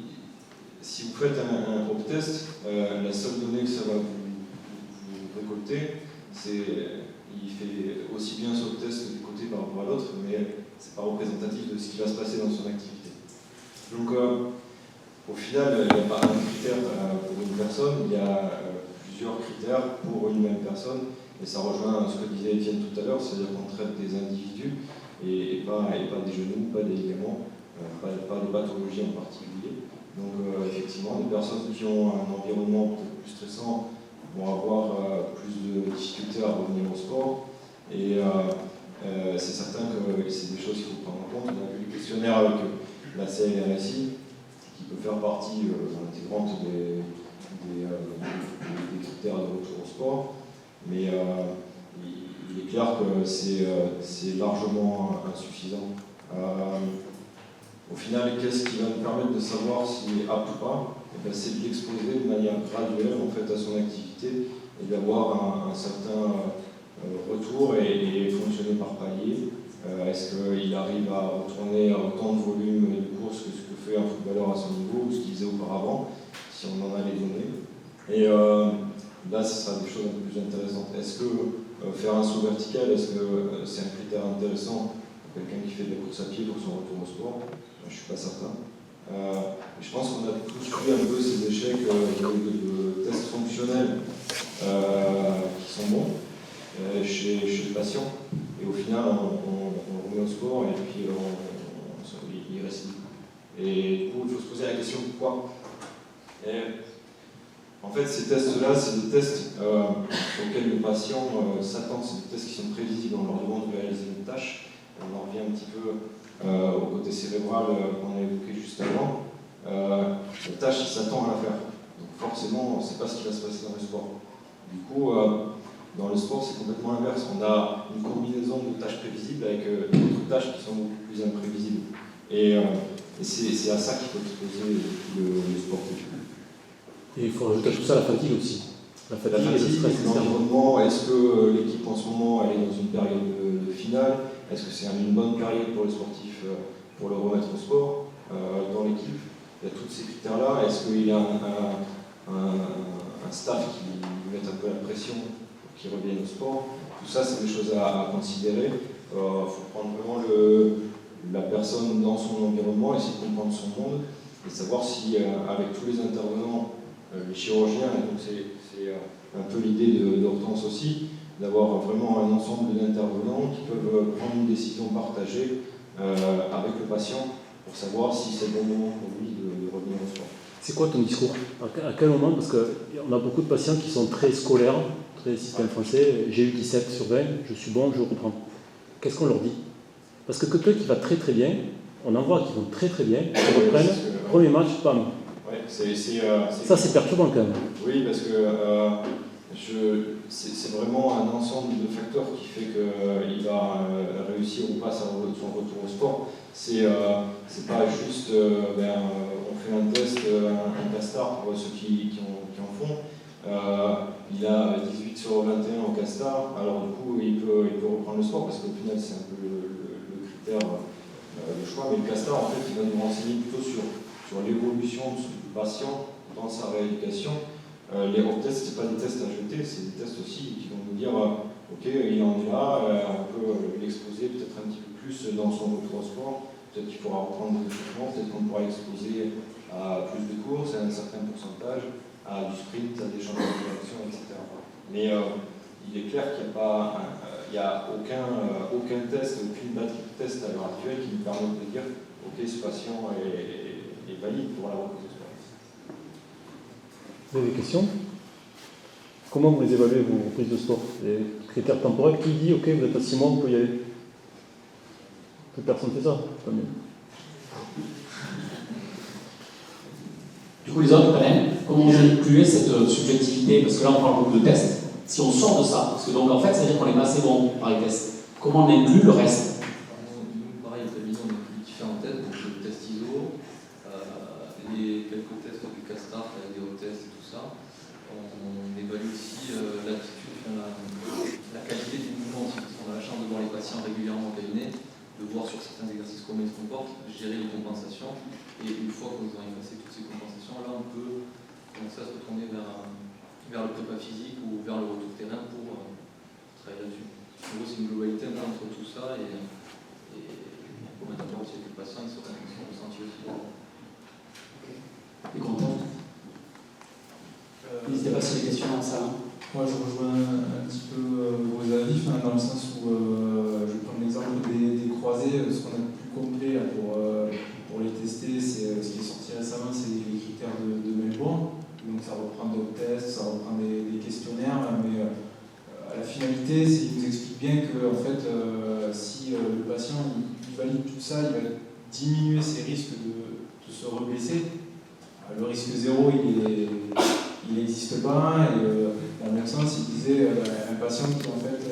vous faites un hop test, la seule donnée que ça va vous récolter, il fait aussi bien sur le test du côté par rapport à l'autre, mais ce n'est pas représentatif de ce qui va se passer dans son activité. Donc, au final, il n'y a pas un critère pour une personne, il y a plusieurs critères pour une même personne, et ça rejoint ce que disait Étienne tout à l'heure, c'est-à-dire qu'on traite des individus et pas des genoux, pas des ligaments, pas des pathologies en particulier. Donc, effectivement, des personnes qui ont un environnement peut-être plus stressant vont avoir plus de difficultés à revenir au sport. Et c'est certain que c'est des choses qu'il faut prendre en compte. On a vu le questionnaire avec la CNRSI, qui peut faire partie intégrante des critères de retour au sport, mais il est clair que c'est largement insuffisant. Au final, qu'est-ce qui va nous permettre de savoir s'il est apte ou pas? C'est de l'exposer de manière graduelle en fait, à son activité et d'avoir un certain retour et fonctionner par palier. Est-ce qu'il arrive à retourner à autant de volume de course que ce que fait un footballeur à son niveau ou ce qu'il faisait auparavant, si on en a les données. Et là, ce sera des choses un peu plus intéressantes. Est-ce que faire un saut vertical, est-ce que c'est un critère intéressant pour quelqu'un qui fait de la course à pied pour son retour au sport? Je ne suis pas certain. Je pense qu'on a tous pris un peu ces échecs de tests fonctionnels qui sont bons chez le patient. Et au final, on remet au sport et puis il récidive. Et du coup, il faut se poser la question pourquoi. En fait, ces tests-là, c'est des tests auxquels le patient s'attend. C'est des tests qui sont prévisibles. On leur demande de réaliser une tâche. On en revient un petit peu au côté cérébral qu'on a évoqué juste avant. La tâche, il s'attend à la faire. Donc forcément, on ne sait pas ce qui va se passer dans le sport. Du coup, dans le sport, c'est complètement l'inverse. On a une combinaison de tâches prévisibles avec d'autres tâches qui sont beaucoup plus imprévisibles. Et c'est à ça qu'il faut exposer le sportif. Et il faut rajouter à tout ça la fatigue aussi. La fatigue et le stress. L'environnement, est-ce que l'équipe en ce moment elle est dans une période de finale? Est-ce que c'est une bonne période pour les sportifs pour le remettre au sport dans l'équipe? Il y a tous ces critères-là. Est-ce qu'il y a un staff qui met un peu la pression pour qu'il revienne au sport? Tout ça, c'est des choses à considérer. Il faut prendre vraiment la personne dans son environnement, essayer de comprendre son monde et savoir si, avec tous les intervenants, les chirurgiens, et donc c'est un peu l'idée d'Hortense aussi, d'avoir vraiment un ensemble d'intervenants qui peuvent prendre une décision partagée avec le patient pour savoir si c'est le bon moment pour lui de revenir au sport. C'est quoi ton discours? À quel moment? Parce qu'on a beaucoup de patients qui sont très scolaires, très système français. J'ai eu 17 sur 20, je suis bon, je reprends. Qu'est-ce qu'on leur dit? Parce que quelqu'un qui va très très bien, on en voit qui vont très très bien, ils reprennent, premier match, bam. Ouais, ça c'est perturbant quand même. Oui, parce que c'est vraiment un ensemble de facteurs qui fait qu'il va réussir ou pas son retour au sport. C'est pas juste on fait un test, un castar pour ceux qui en font. Il a 18 sur 21 au castar, alors du coup il peut reprendre le sport parce qu'au final c'est un peu le critère de choix. Mais le castar en fait il va nous renseigner plutôt sur l'évolution du patient dans sa rééducation. Les home tests, ce n'est pas des tests à jeter, c'est des tests aussi qui vont nous dire ok, il en est là, on peut l'exposer peut-être un petit peu plus dans son retour au sport, peut-être qu'il pourra reprendre des échauffements, peut-être qu'on pourra l'exposer à plus de courses, à un certain pourcentage, à du sprint, à des changements de direction, etc. Mais il est clair qu'il n'y a aucun test, aucune batterie de tests à l'heure actuelle qui nous permet de dire ok, ce patient est valide pour la reprise du sport. Vous avez des questions? Comment vous les évaluez, vos reprises de sport? Les critères temporels, qui dit ok, vous êtes à 6 mois, vous pouvez y aller? Toute personne fait ça, pas mieux. Du coup, les autres, comment vous incluez cette subjectivité? Parce que là, on parle beaucoup de tests. Si on sort de ça, parce que donc en fait, ça veut dire qu'on est pas assez bon par les tests. Comment on inclut le reste? Pareil, on a plus différents tests, donc le test ISO, quelques tests du castar, des hauts tests et tout ça. On évalue aussi l'aptitude, la qualité du mouvement aussi, parce qu'on a la chance de voir les patients régulièrement au cabinet, de voir sur certains exercices comment ils se comportent, gérer les compensations, et une fois qu'on a effacé toutes ces compensations, là on peut commencer à se retourner vers le prépa physique ou vers le retour terrain pour travailler là-dessus. En gros, c'est une globalité entre tout ça et comment d'abord aussi avec le patient, une certaine ressenti aussi. Et content. N'hésitez pas sur les questions dans ça. Moi, je rejoins un petit peu vos avis, dans le sens où je prends l'exemple des croisés. Ce qu'on a de plus complet là, pour les tester, c'est ce qui est sorti récemment, c'est les critères de Melbourne. Donc ça reprend d'autres tests, ça reprend des questionnaires, mais à la finalité, il nous explique bien que en fait, si le patient il valide tout ça, il va diminuer ses risques de se reblesser. Le risque zéro, il n'existe pas. Et dans le même sens, il disait un patient qui en fait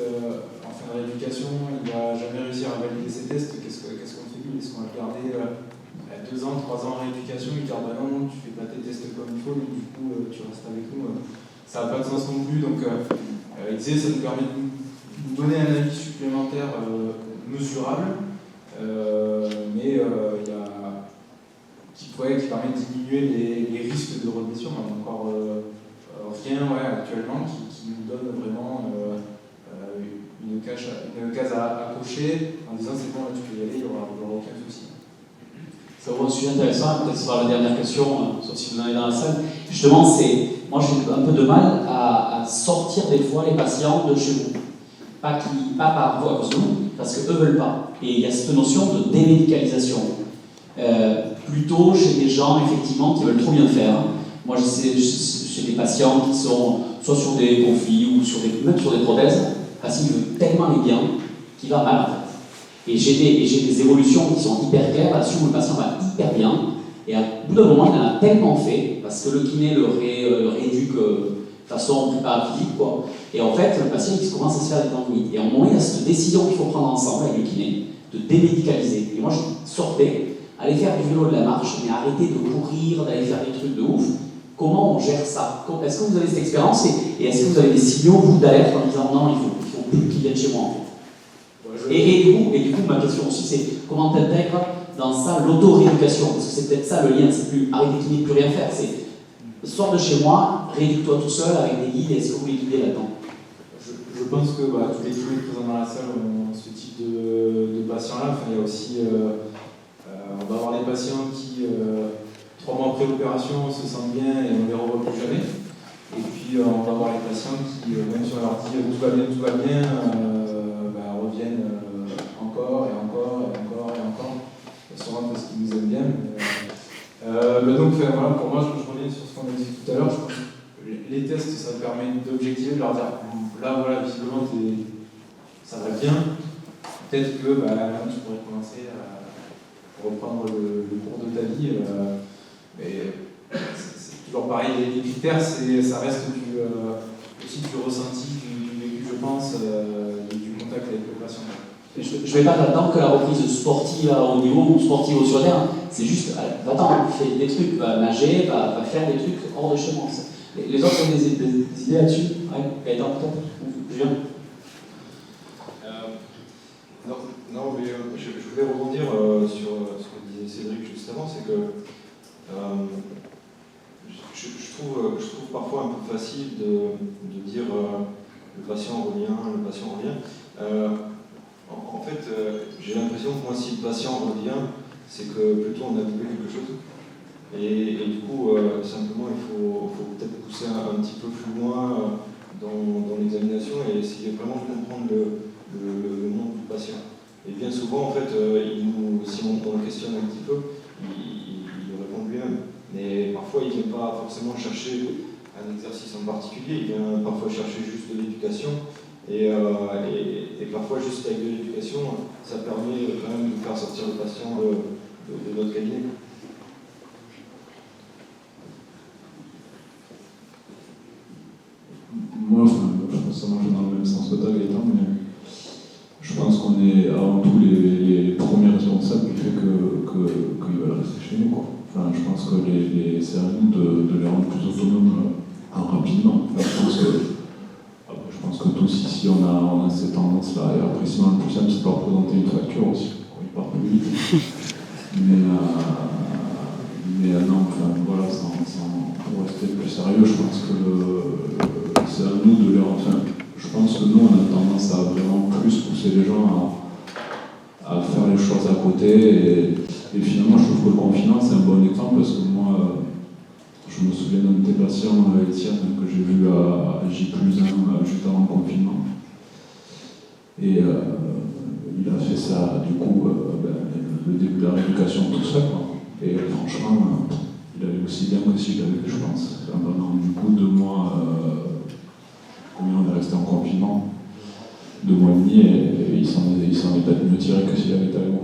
en fin de rééducation, il va jamais réussir à valider ses tests. Qu'est-ce qu'on fait lui? Est-ce qu'on va le garder 2 ans, 3 ans en rééducation? Il dit non, tu fais pas tes tests comme il faut, donc du coup tu restes avec nous. Ça n'a pas de sens non plus. Donc il disait ça nous permet de nous donner un avis supplémentaire mesurable, mais qui permet de diminuer les risques de reblessure. On n'a encore rien actuellement qui nous donne vraiment une case à cocher en disant c'est bon, là tu peux y aller, il n'y aura aucun souci. Ça vaut un sujet intéressant, peut-être ce sera la dernière question, sauf si vous en avez dans la salle. Justement, moi j'ai un peu de mal à sortir des fois les patients de chez vous. Pas par à cause de nous, parce qu'eux ne veulent pas. Et il y a cette notion de démédicalisation. Plutôt chez des gens, effectivement, qui veulent trop bien faire. Moi, j'ai des patients qui sont soit sur des conflits ou même sur des prothèses, parce qu'ils veulent tellement aller bien qu'il va mal, en fait. Et j'ai des évolutions qui sont hyper claires là-dessus, où le patient va hyper bien, et à bout d'un moment, il en a tellement fait, parce que le kiné le rééduque de façon prépa physique, quoi. Et en fait, le patient il commence à se faire des tendinites. Et à un moment, il y a cette décision qu'il faut prendre ensemble avec le kiné, de démédicaliser. Et moi, je sortais, aller faire du vélo, de la marche, mais arrêter de courir, d'aller faire des trucs de ouf. Comment on gère ça? Est-ce que vous avez cette expérience et est-ce que vous avez des signaux, vous, d'alerte en disant non, il faut plus qu'ils viennent chez moi? Et du coup, ma question aussi, c'est comment tu intègres dans ça l'auto-rééducation? Parce que c'est peut-être ça le lien, c'est plus arrêter de kiné, plus rien faire. C'est sors de chez moi, rééduque-toi tout seul avec des guides, est-ce que vous les guidez là-dedans? Je pense que tous les kinés présents dans la salle ont ce type de patients-là. Enfin, il y a aussi, on va avoir des patients qui, 3 mois après l'opération, se sentent bien et on ne les revoit plus jamais. Et puis, on va avoir les patients qui, même si on leur dit tout va bien, reviennent encore et encore et encore et encore, sûrement parce qu'ils nous aiment bien. Donc, voilà, pour moi, je reviens sur ce qu'on a dit tout à l'heure. Je pense que les tests, ça permet d'objectiver, de leur dire là, voilà, visiblement, ça va bien. Peut-être que tu pourrais commencer à reprendre le cours de ta vie. Mais c'est toujours pareil, les critères, ça reste aussi du ressenti, du vécu, je pense, et du contact avec le patient. Je ne vais pas t'attendre que la reprise sportive à haut niveau ou sportive au sur terrain. C'est juste, va-t'en, fais des trucs, va nager, va faire des trucs hors de chez moi. Les autres ont des idées là-dessus? Gaëtan, peut-être? Julien? Non, mais je voulais rebondir sur ce que disait Cédric juste avant, c'est que je trouve parfois un peu facile de dire le patient revient. En fait, j'ai l'impression que moi, si le patient revient, c'est que plutôt on a trouvé quelque chose. Et du coup, simplement, il faut peut-être pousser un petit peu plus loin dans l'examination et essayer vraiment de comprendre le monde du patient. Et bien souvent, en fait, si on le questionne un petit peu, il répond lui-même. Mais parfois, il ne vient pas forcément chercher un exercice en particulier, il vient parfois chercher juste de l'éducation. Et parfois, juste avec de l'éducation, ça permet quand même de faire sortir le patient de notre cabinet. Moi, je pense que ça marche dans le même sens que toi, Gaëtan, mais je pense qu'on est avant tout les premiers responsables qui fait qu'ils veulent rester chez nous, quoi. Enfin, je pense que c'est à nous de les rendre plus autonomes rapidement. Enfin, je pense que tous ici, on a cette tendance-là, et après, sinon, le plus simple, c'est de leur présenter une facture aussi, pour qu'ils partent plus vite. Mais non, enfin, voilà, pour rester plus sérieux, je pense que c'est à nous de les rendre. Enfin, je pense que nous, on a tendance à vraiment plus pousser les gens à faire les choses à côté. Et finalement, je trouve que le confinement, c'est un bon exemple parce que moi, je me souviens d'un de tes patients, Étienne, que j'ai vu à J+1 juste avant le confinement. Et il a fait ça, du coup, le début de la rééducation tout seul. Et franchement, il allait aussi bien que si je l'avais fait, je pense. Pendant du coup 2 mois, combien on est resté en confinement, 2 mois et demi, et il s'en est peut-être mieux tiré que s'il avait été avec moi.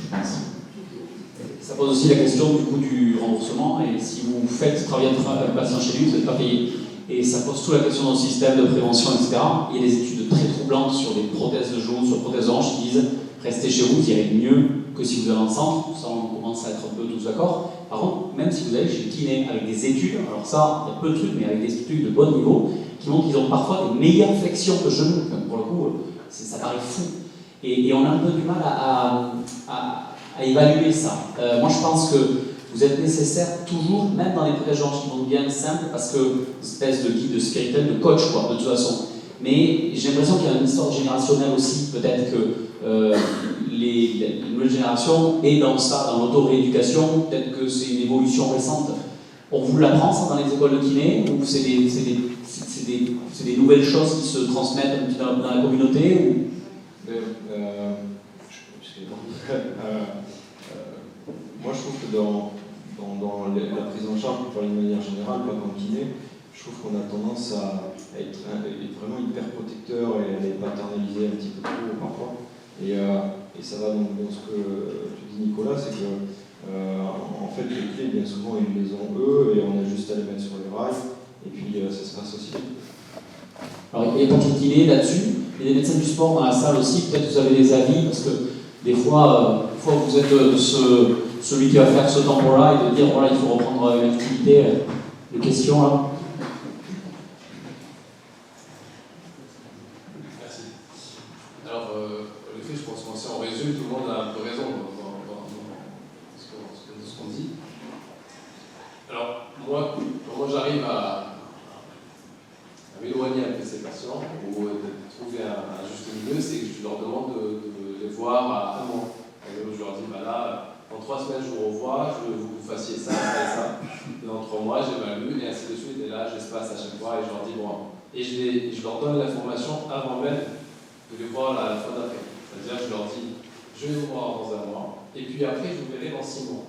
Je pense. Ça pose aussi la question du coût du remboursement, et si vous faites travailler un patient chez lui, vous n'êtes pas payé. Et ça pose toute la question dans le système de prévention, etc. Il y a des études très troublantes sur les prothèses de genoux, sur les prothèses de hanches, qui disent restez chez vous, vous irez mieux que si vous allez en centre. Ça, on commence à être un peu tous d'accord. Par contre, même si vous allez chez le kiné avec des études, alors ça, il y a peu de trucs, mais avec des études de bon niveau, qui montrent qu'ils ont parfois des meilleures flexions de genoux. Pour le coup, ça paraît fou. Et on a un peu du mal à évaluer ça. Moi, je pense que vous êtes nécessaire toujours, même dans les prothèses de hanches qui vont bien simples, parce que espèce de guide, de skeleton, de coach, quoi, de toute façon. Mais j'ai l'impression qu'il y a une histoire générationnelle aussi, peut-être que les nouvelles générations est dans ça, dans l'auto-rééducation, peut-être que c'est une évolution récente. On vous l'apprend ça dans les écoles de kiné, ou c'est des nouvelles choses qui se transmettent un petit peu dans la communauté ou... Moi, je trouve que dans la prise en charge, pour parler de manière générale, pas dans le kiné, je trouve qu'on a tendance à être vraiment hyper protecteur et à les paternaliser un petit peu trop parfois. Et ça va donc dans ce que tu dis, Nicolas, c'est que en fait, les clés, bien souvent, ils les ont eux, et on a juste à les mettre sur les rails, et puis ça se passe aussi. Alors, il y a pas de kiné là-dessus, il y a des médecins du sport dans la salle aussi, peut-être que vous avez des avis, parce que des fois, vous êtes celui qui va faire ce tempo-là et de dire voilà, il faut reprendre une activité. De questions là. Merci. Alors, en effet, je pense qu'on si on résume, tout le monde a un peu raison dans ce qu'on dit. Alors, moi, comment j'arrive à m'éloigner un peu de ces patients ou de trouver un juste milieu, c'est que je leur demande de les voir à un mois. Je leur dis, bah là, dans 3 semaines, je vous revois, je veux que vous fassiez ça, ça et ça. Et dans 3 mois, j'évalue, et ainsi de suite. Et là, j'espace à chaque fois, et je leur dis, bon. Et je leur donne l'information avant même de les voir à la fois d'après. C'est-à-dire, je leur dis, je vais vous voir dans 1 mois, et puis après, je vous verrai dans 6 mois.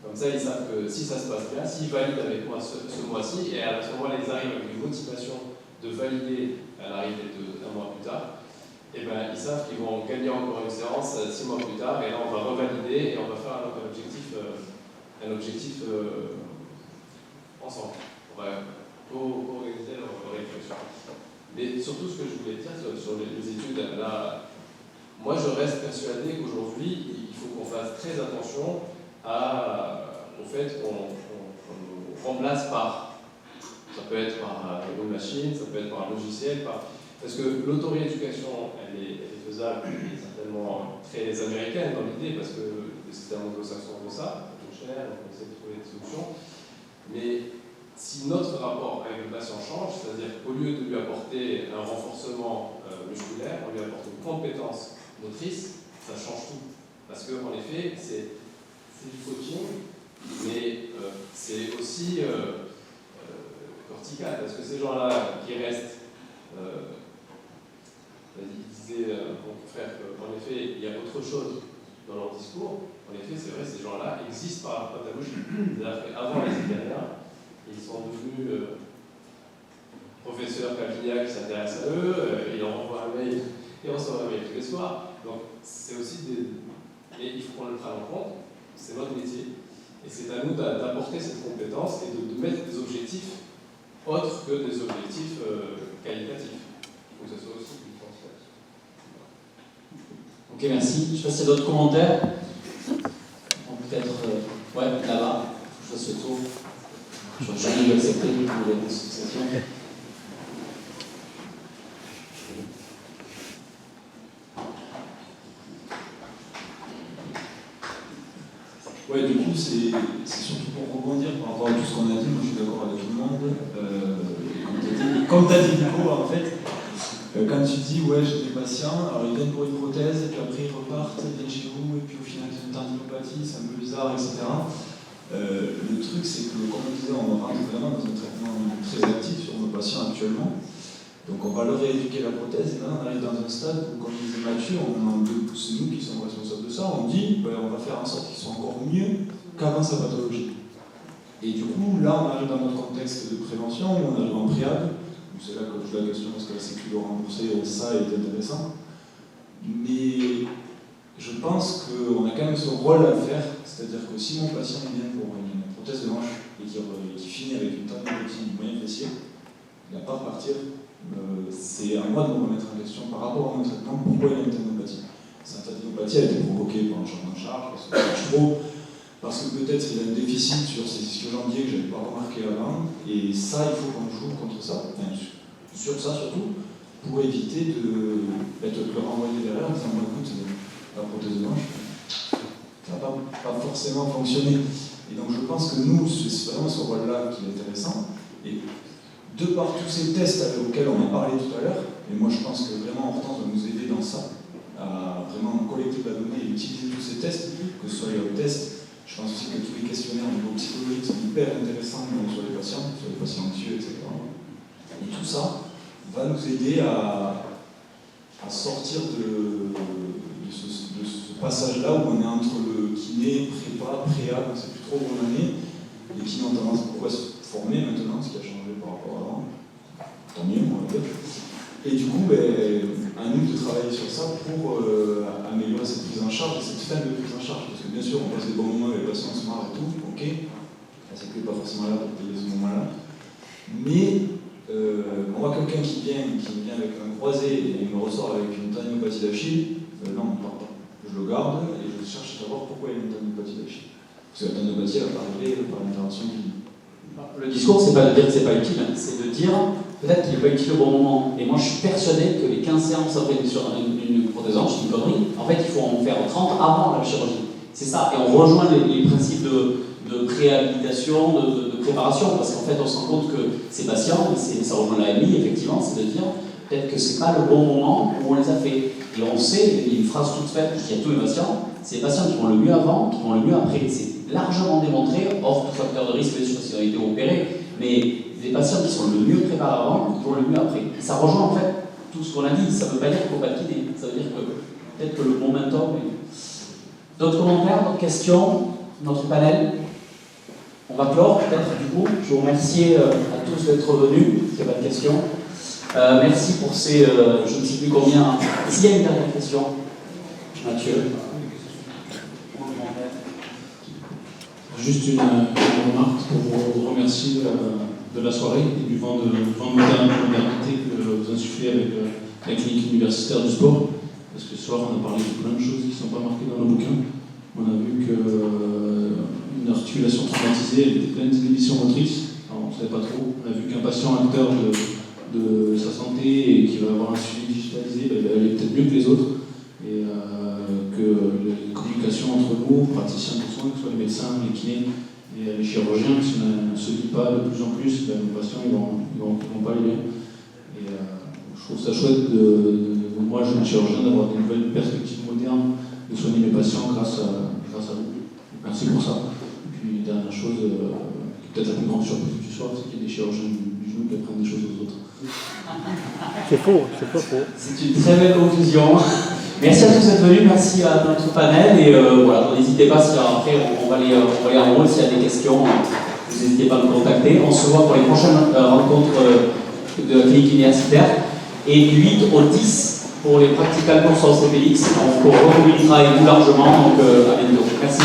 Comme ça, ils savent que si ça se passe bien, s'ils valident avec moi ce mois-ci, et à ce moment-là, ils arrivent avec une motivation de valider à l'arrivée de 1 mois plus tard, et ben, ils savent qu'ils vont gagner encore une séance 6 mois plus tard, et là on va revalider et on va faire un objectif ensemble. On va co-organiser leur réflexion. Mais surtout, ce que je voulais dire sur les études, là, moi je reste persuadé qu'aujourd'hui, il faut qu'on fasse très attention au fait qu'on nous remplace par, ça peut être par une machine, ça peut être par un logiciel, parce que l'auto-rééducation, elle est faisable, elle est certainement très américaine dans l'idée, parce que le système anglo-saxon veut ça, c'est cher, on essaie de trouver des solutions. Mais si notre rapport avec le patient change, c'est-à-dire qu'au lieu de lui apporter un renforcement musculaire, on lui apporte une compétence motrice, ça change tout. Parce qu'en effet, c'est du coaching, mais c'est aussi cortical, parce que ces gens-là qui restent, il disait mon frère qu'en effet, il y a autre chose dans leur discours. En effet, c'est vrai, ces gens-là existent par la pathologie. C'est-à-dire qu'avant les Italiens, ils sont devenus professeurs Cavignac qui s'intéressent à eux, ils leur envoient un mail et on s'envoie un mail tous les soirs. Donc, c'est aussi mais il faut qu'on le prenne en compte, c'est notre métier. Et c'est à nous d'apporter cette compétence et de mettre des objectifs autres que des objectifs qualitatifs. Il faut que ça soit aussi du transfert. Ok, merci. Je ne sais pas s'il y a d'autres commentaires. Peut-être, ouais, là-bas. Je fasse le tour. Je vais jamais accepter les associations. Ouais, du coup, c'est surtout pour rebondir par rapport à tout ce qu'on a dit. Moi, je suis d'accord avec tout le monde. Comme tu as dit, Nico, en fait, quand tu dis, ouais, j'ai des patients, alors ils viennent pour une prothèse, et puis après ils repartent, ils viennent chez vous, et puis au final, ils ont une tendinopathie, c'est un peu bizarre, etc. Le truc, c'est que, comme on disait, on rentre vraiment dans un traitement très actif sur nos patients actuellement. Donc, on va leur rééduquer la prothèse, et là, on arrive dans un stade où, comme disait Mathieu, c'est nous qui sommes responsables de ça, on dit, ben, on va faire en sorte qu'ils soient encore mieux qu'avant sa pathologie. Et du coup, là, on arrive dans notre contexte de prévention, on arrive en préalable. C'est là que je pose la question, parce que la Sécu doit rembourser, ça est intéressant. Mais je pense qu'on a quand même ce rôle à faire, c'est-à-dire que si mon patient vient pour une prothèse de hanche et qui finit avec une tendinopathie du moyen fessier, il n'a pas à repartir. C'est à moi de me remettre en question par rapport à mon traitement, pourquoi il a une tendinopathie. Cette tendinopathie a été provoquée par un changement de charge, parce que ça marche trop, parce que peut-être il a un déficit sur ses ischio-jambiers que je n'avais pas remarqué avant, et ça, il faut qu'on joue contre ça, enfin, sur ça surtout, pour éviter de le renvoyer derrière en disant écoute, la prothèse de hanche, ça va pas forcément fonctionner. Et donc je pense que nous, c'est vraiment ce rôle-là qui est intéressant. Et de par tous ces tests auxquels on a parlé tout à l'heure, et moi je pense que vraiment Hortense va nous aider dans ça, à vraiment collecter la donnée et utiliser tous ces tests, que ce soit les hot tests. Je pense aussi que tous les questionnaires au niveau psychologique sont hyper intéressants sur les patients anxieux, etc. Et tout ça va nous aider à sortir de ce passage-là où on est entre le kiné, prépa, préa, on ne sait plus trop où on en est. Les kinés ont tendance beaucoup à se former maintenant, ce qui a changé par rapport à avant. Tant mieux, on va dire. Et du coup, à nous de travailler sur ça pour améliorer cette prise en charge et cette fin de prise en charge. Parce que bien sûr, on passe des bons moments avec les patients, on se marre et tout, ok. C'est que pas forcément là pour payer ce moment-là. Mais on voit quelqu'un qui vient avec un croisé et il me ressort avec une tendinopathie d'Achille, non, on ne part pas. Je le garde et je cherche à savoir pourquoi il y a une tendinopathie d'Achille. Parce que la tendinopathie, elle va arriver par l'intervention clinique. Le discours, c'est pas de dire que c'est pas utile, c'est de dire peut-être qu'il n'est pas utile au bon moment. Et moi, je suis persuadé que les 15 séances après sur une prothèse hanche, une connerie, en fait, il faut en faire 30 avant la chirurgie. C'est ça. Et on rejoint les principes de préhabilitation, de préparation, parce qu'en fait, on se rend compte que ces patients, ça rejoint la MI, effectivement, c'est de dire peut-être que c'est pas le bon moment où on les a fait. Et on sait, il y a une phrase toute faite qui a tous les patients, c'est les patients qui vont le mieux avant, qui vont le mieux après. C'est largement démontré, hors tout facteur de risque, bien sûr, s'ils ont été opérés, mais les patients qui sont le mieux préparés avant, ils vont le mieux après. Et ça rejoint en fait tout ce qu'on a dit. Ça ne veut pas dire qu'il ne faut pas kiné, ça veut dire que peut-être que le momentum. D'autres commentaires, d'autres questions, notre panel? On va clore peut-être du coup. Je vous remercie à tous d'être venus, s'il n'y a pas de questions. Merci pour ces, je ne sais plus combien. S'il y a une dernière question, Mathieu. Juste une remarque pour vous remercier de la soirée et du vent de modernité que vous insufflez avec la clinique universitaire du sport. Parce que ce soir, on a parlé de plein de choses qui ne sont pas marquées dans nos bouquins. On a vu qu'une articulation traumatisée, elle était pleine d'inhibitions motrices. Alors, on ne savait pas trop. On a vu qu'un patient acteur de sa santé et qui va avoir un suivi digitalisé, il va aller peut-être mieux que les autres. Et que les communications entre nous, praticiens de soins, que ce soit les médecins, les kinés et les chirurgiens, si on ne se dit pas de plus en plus, nos patients ils vont pas aller bien. Et je trouve ça chouette moi, je suis chirurgien, d'avoir des nouvelles perspectives modernes de soigner mes patients grâce à vous. Merci pour ça. Et puis, dernière chose, qui est peut-être la plus grande surprise du soir, c'est qu'il y a des chirurgiens du genou qui apprennent des choses aux autres. C'est faux, c'est pas faux. C'est une très belle conclusion. Merci à tous d'être venus, merci à notre panel et voilà, n'hésitez pas, si après on va aller en haut, s'il y a des questions, vous n'hésitez pas à nous contacter. On se voit pour les prochaines rencontres de la clinique universitaire et du 8 au 10 pour les practical courses en CPX. On communiquera avec vous largement, donc à bientôt. Merci.